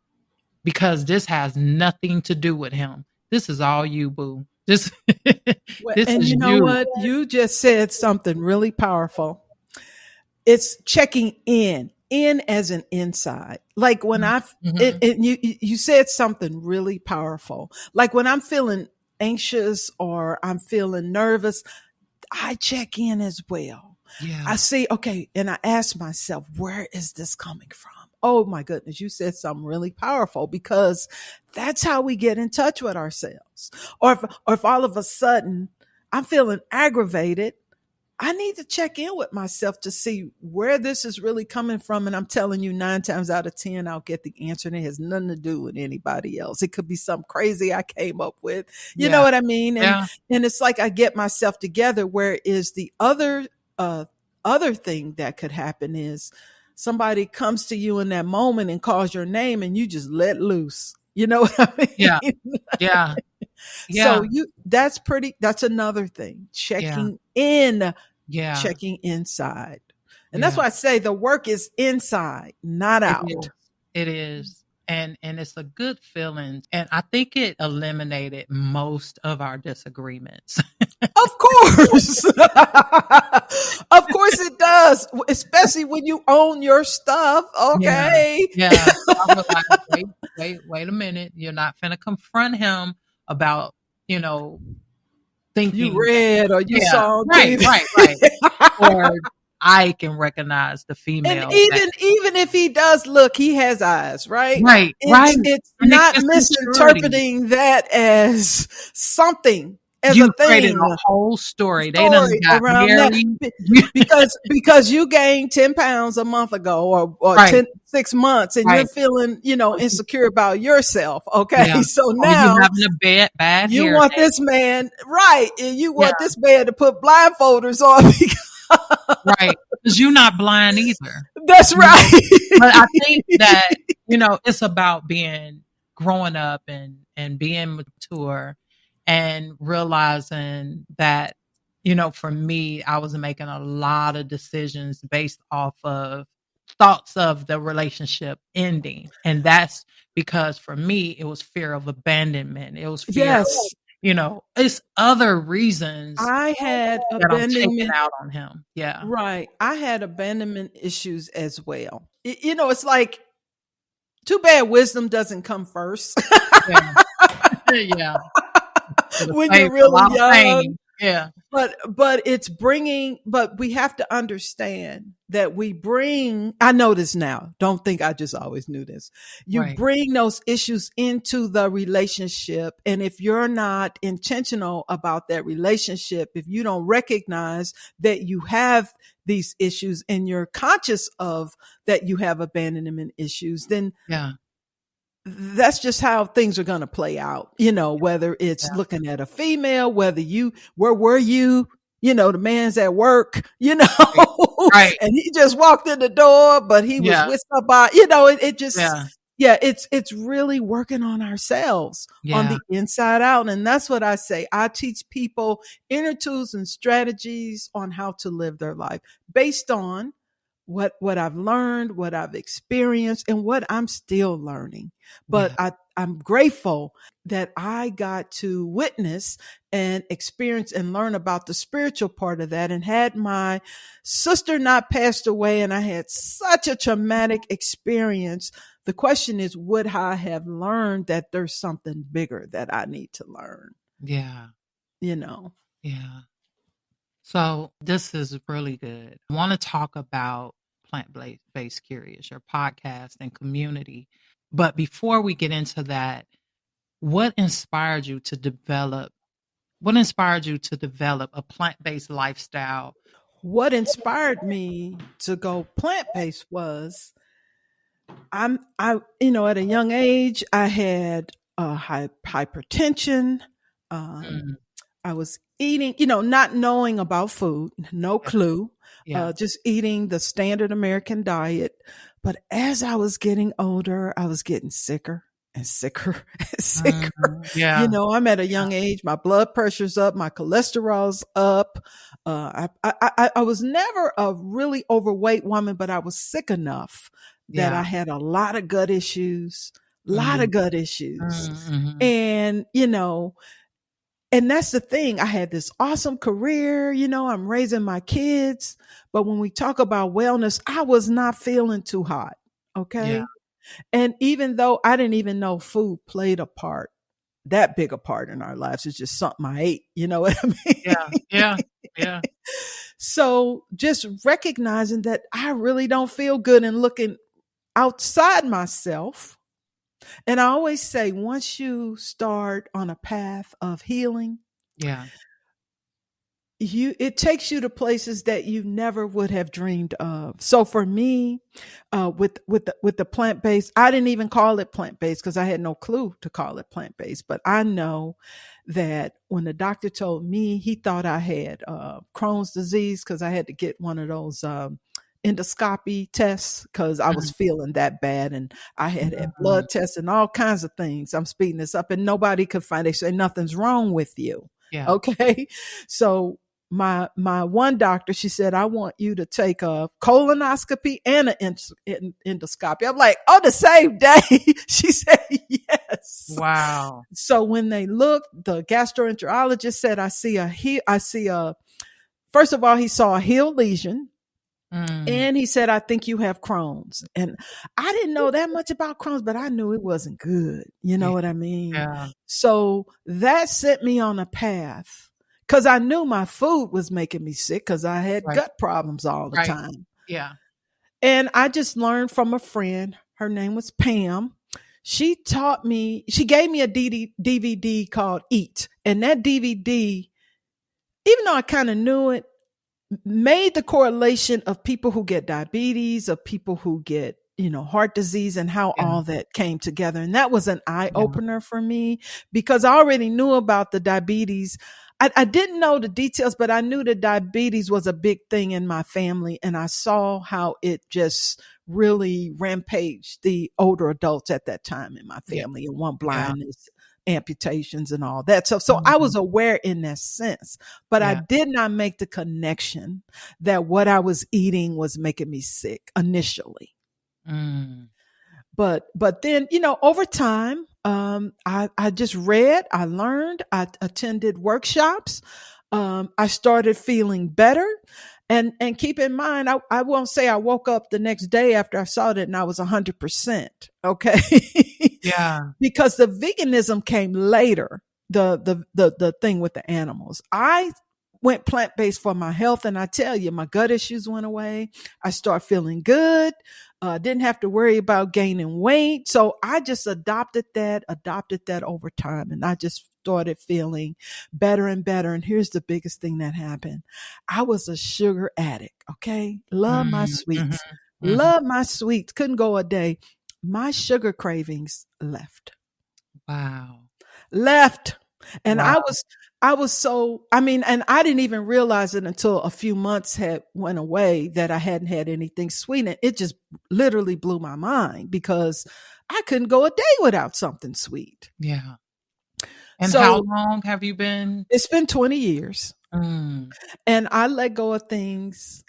because this has nothing to do with him. This is all you, boo. This Well, this and is you know you. what? You just said something really powerful. it's checking in as an inside. Like when Mm-hmm. you said something really powerful. Like when I'm feeling anxious or I'm feeling nervous, I check in as well. I Yeah. see, okay, and I ask myself, where is this coming from? Oh my goodness, you said something really powerful, because that's how we get in touch with ourselves. Or if all of a sudden I'm feeling aggravated, I need to check in with myself to see where this is really coming from. And I'm telling you, 9 times out of 10, I'll get the answer, and it has nothing to do with anybody else. It could be something crazy I came up with. You know Yeah. what I mean? And Yeah. and it's like I get myself together. Where is the other thing that could happen is somebody comes to you in that moment and calls your name, and you just let loose. You know what I Yeah. mean? Yeah. So Yeah. that's another thing. Yeah. Yeah. Checking inside. And that's Yeah. why I say the work is inside, not It out. is. It is. And it's a good feeling. And I think it eliminated most of our disagreements. Of course. Of course it does, especially when you own your stuff. Yeah. Okay. Yeah. I was like, wait a minute. You're not finna confront him about, you know, You thinking that, read or you yeah, saw on right, TV. right, right. Or I can recognize the And female that, even if he does look, he has eyes, right? right, right. It's And it not gets maturity. misinterpreting that as something, as a You created thing. a whole story. They done Story got around that. married. Because you gained 10 pounds a month ago, or Right, 6 months, and you're right. feeling, insecure about yourself. Okay. Yeah. So Or you now having a bad you hair want day. this man, right. And you Yeah, want this man to put blindfolders on. right. Because you're not blind either. That's You know? right. But I think that, it's about growing up and being mature and realizing that, for me, I was making a lot of decisions based off of thoughts of the relationship ending. And that's because for me, it was fear of abandonment. It was fear of, Yes. it's other reasons I had that I'm taking abandonment. out on him. Yeah. Right. I had abandonment issues as well. It's like, too bad wisdom doesn't come first Yeah. Yeah. Could have when you're saved a really lot of young. pain. Yeah. But we have to understand that I know this now. Don't think I just always knew this. You Right. bring those issues into the relationship. And if you're not intentional about that relationship, if you don't recognize that you have these issues and you're conscious of that you have abandonment issues, then Yeah. that's just how things are going to play out. Whether it's Yeah. looking at a female, where were you? The man's at work, Right. Right. and he just walked in the door, but he was Yeah. with somebody, it just, Yeah. yeah, it's really working on ourselves on Yeah. the inside out. And that's what I say. I teach people inner tools and strategies on how to live their life based on what I've learned, what I've experienced, and what I'm still learning. But Yeah. I'm grateful that I got to witness and experience and learn about the spiritual part of that, and had my sister not passed away and I had such a traumatic experience. The question is, would I have learned that there's something bigger that I need to learn? Yeah. Yeah. So this is really good. I want to talk about Plant-Based Curious, your podcast and community. But before we get into that, what inspired you to develop a plant-based lifestyle? What inspired me to go plant-based was at a young age, I had hypertension. Mm, I was eating, not knowing about food, no yeah. clue, Yeah. just eating the standard American diet. But as I was getting older, I was getting sicker and sicker and sicker. Yeah. I'm at a young age, my blood pressure's up, my cholesterol's up. I was never a really overweight woman, but I was sick enough that Yeah. I had a lot of gut issues, Mhm. lot of gut issues. Mhm. And, And that's the thing. I had this awesome career, I'm raising my kids. But when we talk about wellness, I was not feeling too hot. Yeah. Okay. And even though I didn't even know food played a part, that big a part in our lives, it's just something I ate. You know what I mean? Yeah. Yeah. Yeah. So just recognizing that I really don't feel good and looking outside myself. And I always say, once you start on a path of healing, Yeah. it takes you to places that you never would have dreamed of. So for me, with the plant-based, I didn't even call it plant-based because I had no clue to call it plant-based. But I know that when the doctor told me he thought I had Crohn's disease because I had to get one of those endoscopy tests because I was feeling that bad, and I had blood tests and all kinds of things. I'm speeding this up, and nobody could find. They say nothing's wrong with you. Yeah. Okay, so my one doctor, she said, I want you to take a colonoscopy and an endoscopy. I'm like, oh, the same day? She said, yes. Wow. So when they looked, the gastroenterologist said, first of all, he saw a healed lesion. And he said, I think you have Crohn's. And I didn't know that much about Crohn's, but I knew it wasn't good. You know what I mean? Yeah. So that set me on a path because I knew my food was making me sick because I had gut problems all the time. Yeah. And I just learned from a friend. Her name was Pam. She gave me a DVD called Eat. And that DVD, even though I kind of knew it, made the correlation of people who get diabetes, of people who get, heart disease, and how all that came together. And that was an eye opener for me because I already knew about the diabetes. I didn't know the details, but I knew that diabetes was a big thing in my family. And I saw how it just really rampaged the older adults at that time in my family, and one blindness, amputations and all that. So I was aware in that sense, but I did not make the connection that what I was eating was making me sick initially. But then, over time, I just read, I learned, I attended workshops. I started feeling better. And keep in mind, I won't say I woke up the next day after I saw it and I was 100%. Okay. Yeah. Because the veganism came later, the thing with the animals. I went plant-based for my health. And I tell you, my gut issues went away. I started feeling good. Didn't have to worry about gaining weight. So I just adopted that over time. And I just started feeling better and better. And here's the biggest thing that happened. I was a sugar addict. Okay. Love my sweets. Love my sweets. Couldn't go a day. My sugar cravings left. Wow. Left. And wow. I was so, and I didn't even realize it until a few months had went away that I hadn't had anything sweet. And it just literally blew my mind because I couldn't go a day without something sweet. Yeah. And so, how long have you been? It's been 20 years. And I let go of things.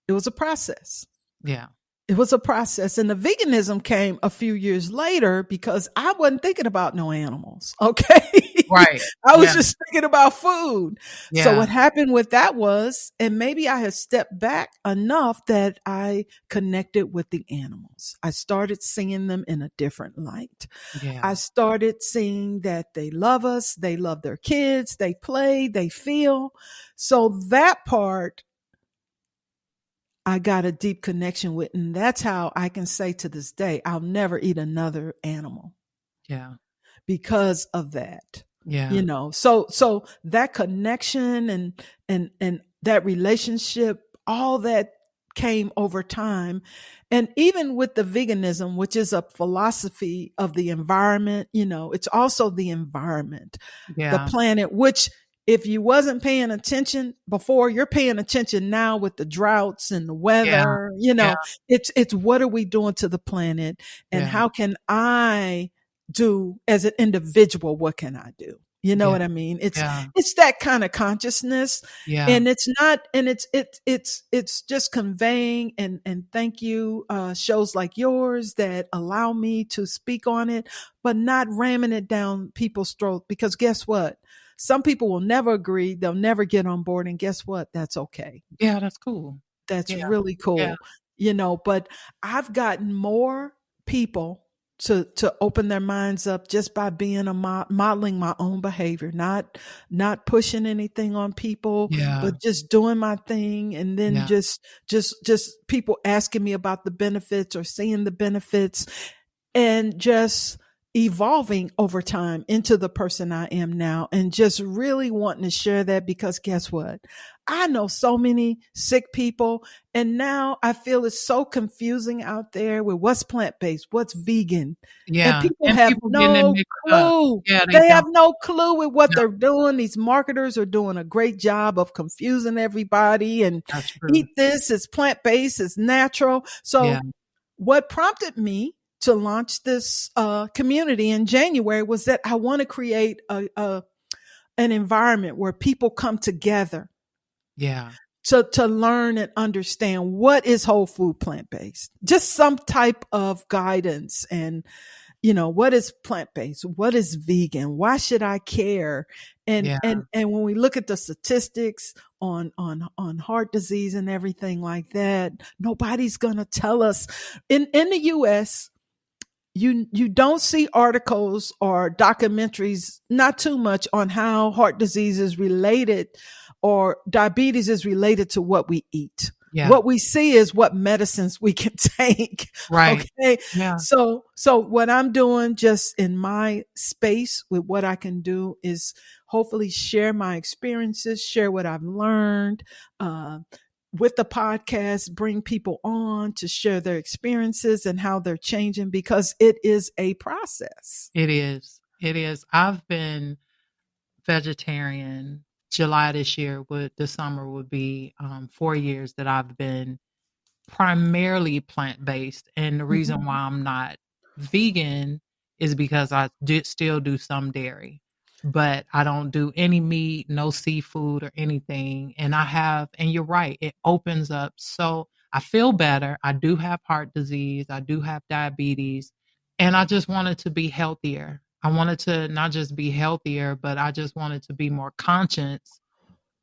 It was a process. Yeah. It was a process. And the veganism came a few years later because I wasn't thinking about no animals. Okay. Right. I was just thinking about food. Yeah. So what happened with that was, and maybe I had stepped back enough that I connected with the animals. I started seeing them in a different light. Yeah. I started seeing that they love us. They love their kids. They play, they feel. So that part, I got a deep connection with, and that's how I can say to this day, I'll never eat another animal. Yeah. Because of that. Yeah. So that connection and that relationship, all that came over time. And even with the veganism, which is a philosophy of the environment, it's also the environment, the planet, which if you wasn't paying attention before, you're paying attention now with the droughts and the weather, it's what are we doing to the planet and how can I do as an individual? What can I do? You know Yeah. what I mean? Yeah. It's that kind of consciousness, Yeah. and it's not, and it's just conveying and thank you, shows like yours that allow me to speak on it, but not ramming it down people's throat. Because guess what? Some people will never agree. They'll never get on board, and guess what? That's okay. Yeah, that's cool. That's Yeah. really Yeah. cool. But I've gotten more people to open their minds up just by being modeling my own behavior, not pushing anything on people, Yeah. but just doing my thing. And then Yeah. just people asking me about the benefits or seeing the benefits, and just evolving over time into the person I am now, and just really wanting to share that. Because guess what? I know so many sick people, and now I feel it's so confusing out there with what's plant-based, what's vegan, and Yeah. people And have people getting it no mixed up. clue. Yeah, they They have don't. no clue with what No, they're doing. These marketers are doing a great job of confusing everybody, and that's true. eat this, it's plant-based, it's natural. Yeah. So what prompted me to launch this community in January was that I want to create an environment where people come together Yeah. to learn and understand what is whole food plant-based, just some type of guidance. And what is plant-based, what is vegan, why should I care? and Yeah. and and when we look at the statistics on heart disease and everything like that, nobody's gonna tell us. In the US, you don't see articles or documentaries, not too much, on how heart disease is related or diabetes is related to what we eat. Yeah. What we see is what medicines we can take. Right. Okay. Yeah. So what I'm doing just in my space with what I can do is hopefully share my experiences, share what I've learned, with the podcast, bring people on to share their experiences and how they're changing, because it is a process. It is. It is. I've been vegetarian. July this year this summer would be 4 years that I've been primarily plant-based. And the reason why I'm not vegan is because I still do some dairy, but I don't do any meat, no seafood or anything. And you're right, it opens up. So I feel better. I do have heart disease. I do have diabetes. And I just wanted to be healthier. I wanted to not just be healthier, but I just wanted to be more conscious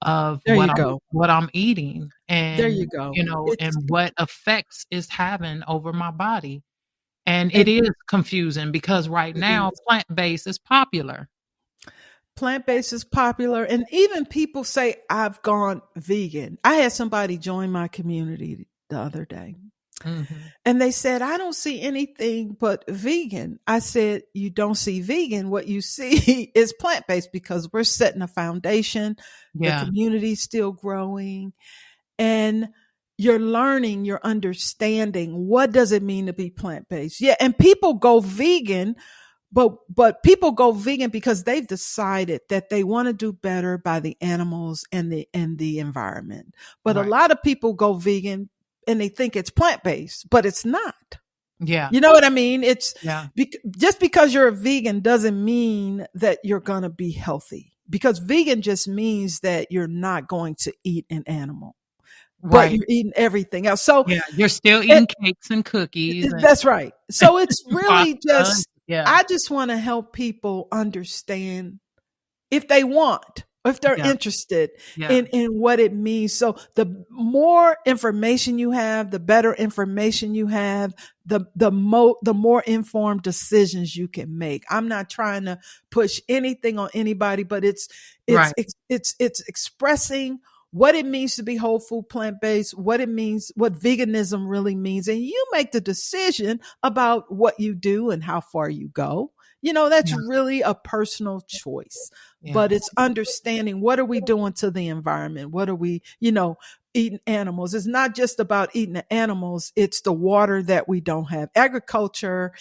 of There you go. what I'm eating, There and you go. and what effects it's having over my body. And it And is confusing because right it now is. plant-based is popular. Plant-based is popular, and even people say I've gone vegan. I had somebody join my community the other day, Mm-hmm. and they said, I don't see anything but vegan. I said, you don't see vegan. What you see is plant-based, because we're setting a foundation. The Yeah. community's still growing, and you're learning, you're understanding what does it mean to be plant-based. Yeah. And people go vegan, but people go vegan because they've decided that they want to do better by the animals and the environment. But a Right. lot of people go vegan and they think it's plant-based, but it's not. Yeah. You know what I mean? It's Yeah. just because you're a vegan doesn't mean that you're going to be healthy, because vegan just means that you're not going to eat an animal, but Right. you're eating everything else. So Yeah. You're still eating cakes and cookies and that's right. So it's really pasta. just, Yeah. I just want to help people understand, if they want, if they're Yeah. interested Yeah. in what it means. So the more information you have, the better information you have, the more informed decisions you can make. I'm not trying to push anything on anybody, but it's Right. expressing what it means to be whole food plant-based, what it means, what veganism really means. And you make the decision about what you do and how far you go. That's Yeah. really a personal choice, Yeah. but it's understanding, what are we doing to the environment? What are we, eating animals? It's not just about eating the animals. It's the water that we don't have. Agriculture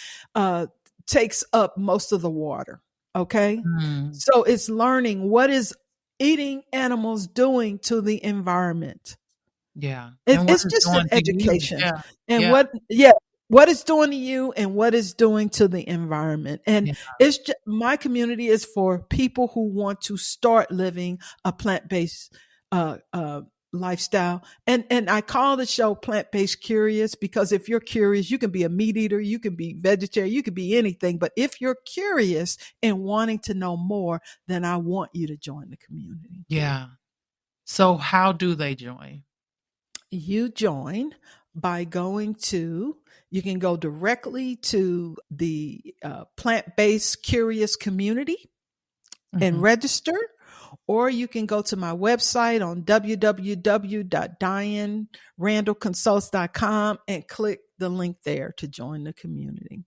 takes up most of the water. Okay. Mm. So it's learning, what is eating animals doing to the environment. Yeah. And what It's it's just an doing to you. education. Yeah. And Yeah. what it's doing to you and what it's doing to the environment. And Yeah. it's just, my community is for people who want to start living a plant-based lifestyle. And I call the show Plant-Based Curious because if you're curious, you can be a meat eater, you can be vegetarian, you can be anything. But if you're curious and wanting to know more, then I want you to join the community. Yeah. So how do they join? You join by you can go directly to the Plant-Based Curious community and register, or you can go to my website on www.dianerandallconsults.com and click the link there to join the community.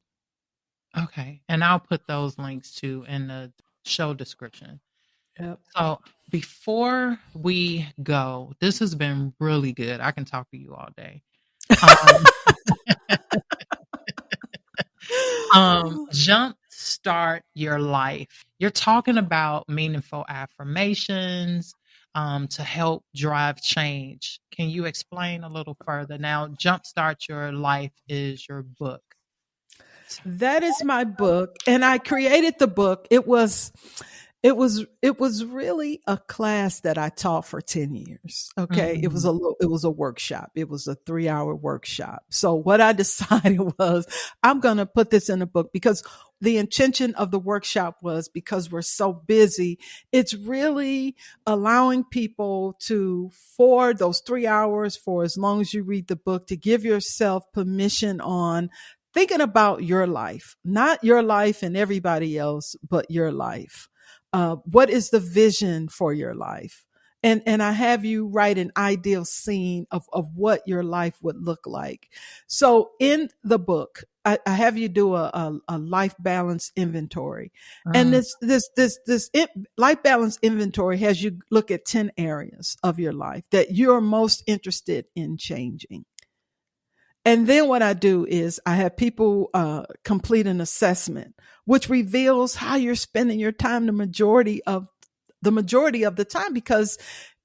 Okay. And I'll put those links too in the show description. Yep. So before we go, this has been really good. I can talk to you all day. Jumpstart your life. You're talking about meaningful affirmations to help drive change. Can you explain a little further? Now, Jumpstart Your Life is your book. That is my book. And I created the book. It was really a class that I taught for 10 years. Okay. It was a workshop. It was a 3-hour workshop. So what I decided was I'm going to put this in a book because the intention of the workshop was because we're so busy. It's really allowing people for those 3 hours, for as long as you read the book, to give yourself permission on thinking about your life, not your life and everybody else, but your life. What is the vision for your life? And I have you write an ideal scene of what your life would look like. So in the book, I have you do a life balance inventory. And this life balance inventory has you look at 10 areas of your life that you're most interested in changing. And then what I do is I have people complete an assessment, which reveals how you're spending your time the majority of the time. Because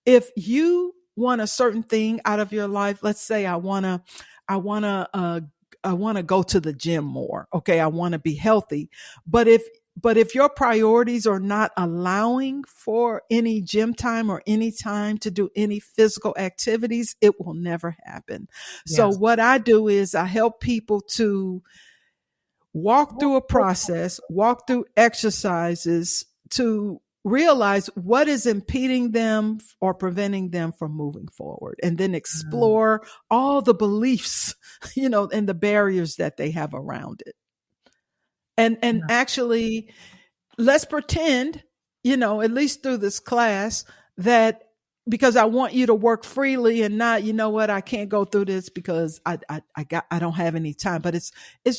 if you want a certain thing out of your life, let's say I want to go to the gym more. Okay, I want to be healthy, but if your priorities are not allowing for any gym time or any time to do any physical activities, it will never happen. Yes. So what I do is I help people to walk through a process, walk through exercises to realize what is impeding them or preventing them from moving forward, and then explore all the beliefs, and the barriers that they have around it. And actually, let's pretend, at least through this class, that because I want you to work freely and not, I can't go through this because I don't have any time. But it's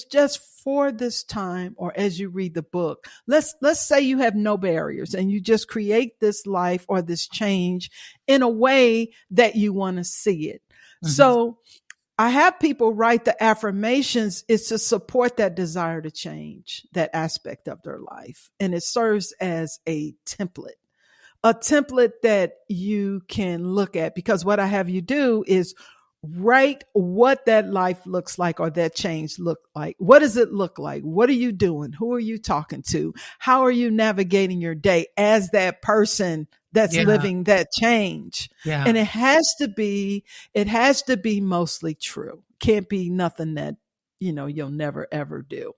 just for this time, or as you read the book. Let's say you have no barriers and you just create this life or this change in a way that you want to see it. Mm-hmm. So I have people write the affirmations is to support that desire to change that aspect of their life. And it serves as a template that you can look at, because what I have you do is write what that life looks like or that change look like. What does it look like? What are you doing? Who are you talking to? How are you navigating your day as that person that's living that change? Yeah. And it has to be mostly true. Can't be nothing that, you'll never ever do.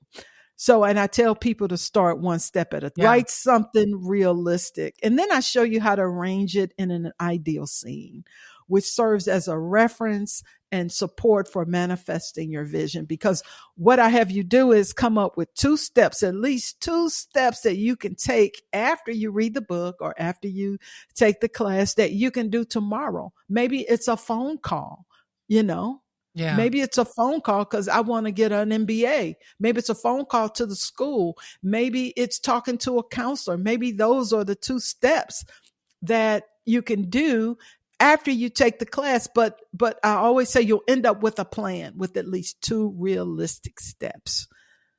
So, and I tell people to start one step at a time. Write something realistic. And then I show you how to arrange it in an ideal scene, which serves as a reference and support for manifesting your vision. Because what I have you do is come up with at least two steps that you can take after you read the book or after you take the class that you can do tomorrow. Maybe it's a phone call, Yeah. Maybe it's a phone call because I want to get an MBA. Maybe it's a phone call to the school. Maybe it's talking to a counselor. Maybe those are the 2 steps that you can do after you take the class. But I always say you'll end up with a plan with at least 2 realistic steps.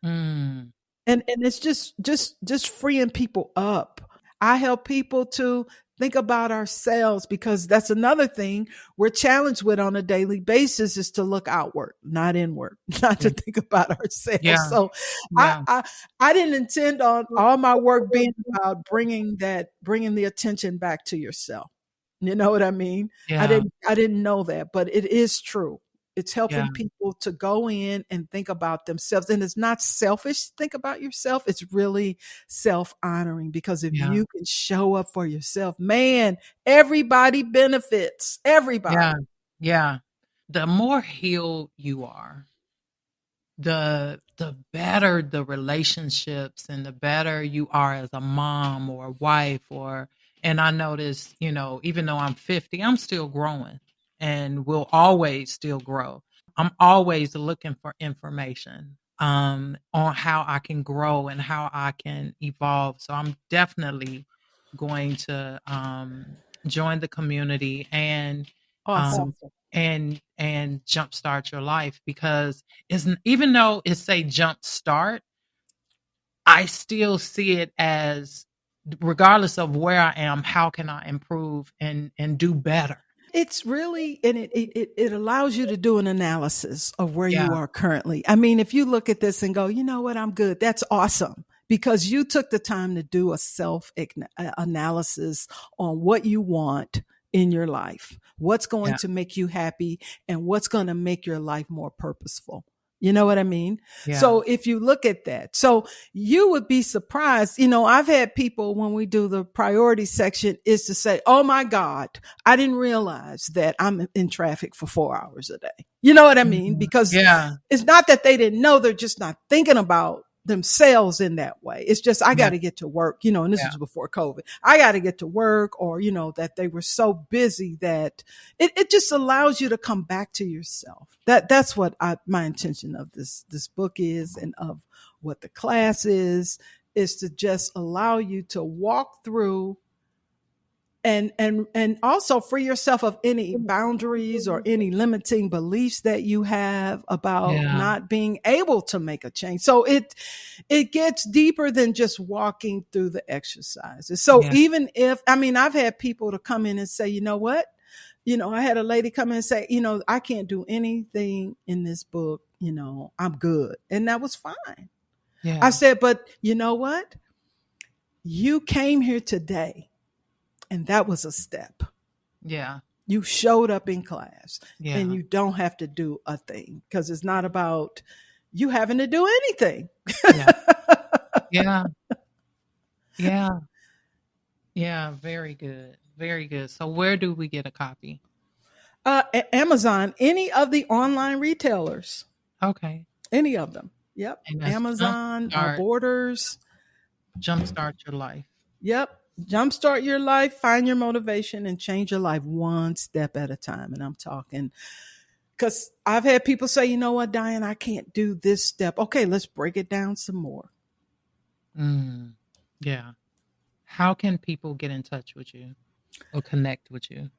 And it's just freeing people up. I help people to think about ourselves, because that's another thing we're challenged with on a daily basis, is to look outward, not inward, not to think about ourselves. Yeah. So Yeah. I didn't intend on all my work being about bringing the attention back to yourself. You know what I mean? Yeah. I didn't know that, but it is true. It's Yeah. helping people to go in and think about themselves. And it's not selfish to think about yourself. It's really self-honoring, because if Yeah. you can show up for yourself, man, everybody benefits. Everybody. Yeah. Yeah. The more healed you are, the better the relationships, and the better you are as a mom or a wife. And I notice, even though I'm 50, I'm still growing and will always still grow. I'm always looking for information on how I can grow and how I can evolve. So I'm definitely going to join the community and Awesome. and jumpstart your life, because even though it say jumpstart, I still see it as, regardless of where I am, how can I improve and do better? It's really, and it allows you to do an analysis of where Yeah. you are currently. I mean, if you look at this and go, you know what, I'm good. That's awesome, because you took the time to do a self analysis on what you want in your life, what's going Yeah. to make you happy, and what's going to make your life more purposeful. You know what I mean? Yeah. So if you look at that, so you would be surprised. I've had people, when we do the priority section, is to say, oh my God, I didn't realize that I'm in traffic for 4 hours a day. You know what I mean? Because Yeah. it's not that they didn't know, they're just not thinking about themselves in that way. It's just, I got to get to work, and this was before COVID. I got to get to work, or, that they were so busy that it just allows you to come back to yourself. That's what my intention of this book is, and of what the class is to just allow you to walk through and also free yourself of any boundaries or any limiting beliefs that you have about not being able to make a change. So it gets deeper than just walking through the exercises. So even if, I've had people to come in and say, you know what? I had a lady come in and say, I can't do anything in this book. I'm good. And that was fine. Yeah. I said, but you know what? You came here today. And that was a step. Yeah. You showed up in class, Yeah. and you don't have to do a thing, because it's not about you having to do anything. Yeah. Yeah. Yeah. Yeah. Very good. Very good. So where do we get a copy? Amazon, any of the online retailers. Okay. Any of them. Yep. Amazon, Borders. Jumpstart your life. Yep. Jumpstart your life, find your motivation, and change your life one step at a time. And I'm talking, because I've had people say, you know what, Diane, I can't do this step. Okay, let's break it down some more. Yeah. How can people get in touch with you or connect with you?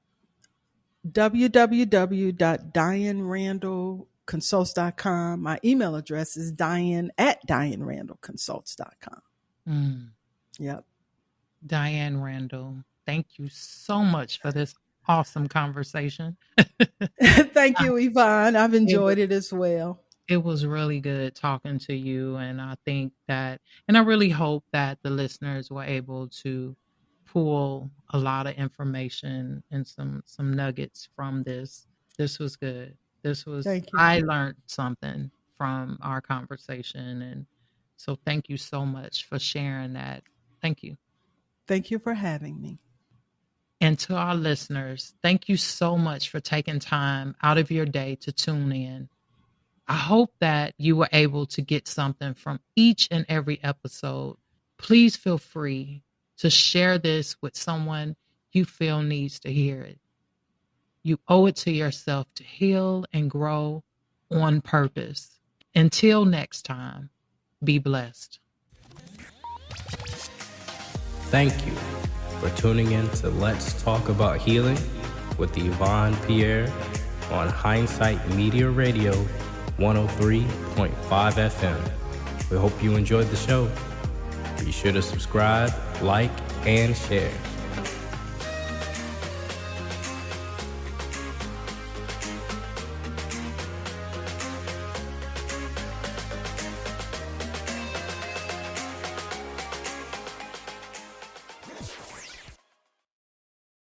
www.dianerandallconsults.com. My email address is diane@dianerandallconsults.com. Yep. Diane Randall, thank you so much for this awesome conversation. Thank you, Yvonne. I've enjoyed it as well. It was really good talking to you. And I think that, and I really hope that the listeners were able to pull a lot of information and some nuggets from this. This was good. I learned something from our conversation. And so thank you so much for sharing that. Thank you. Thank you for having me. And to our listeners, thank you so much for taking time out of your day to tune in. I hope that you were able to get something from each and every episode. Please feel free to share this with someone you feel needs to hear it. You owe it to yourself to heal and grow on purpose. Until next time, be blessed. Thank you for tuning in to Let's Talk About Healing with Yvonne Pierre on Hindsight Media Radio 103.5 FM. We hope you enjoyed the show. Be sure to subscribe, like, and share.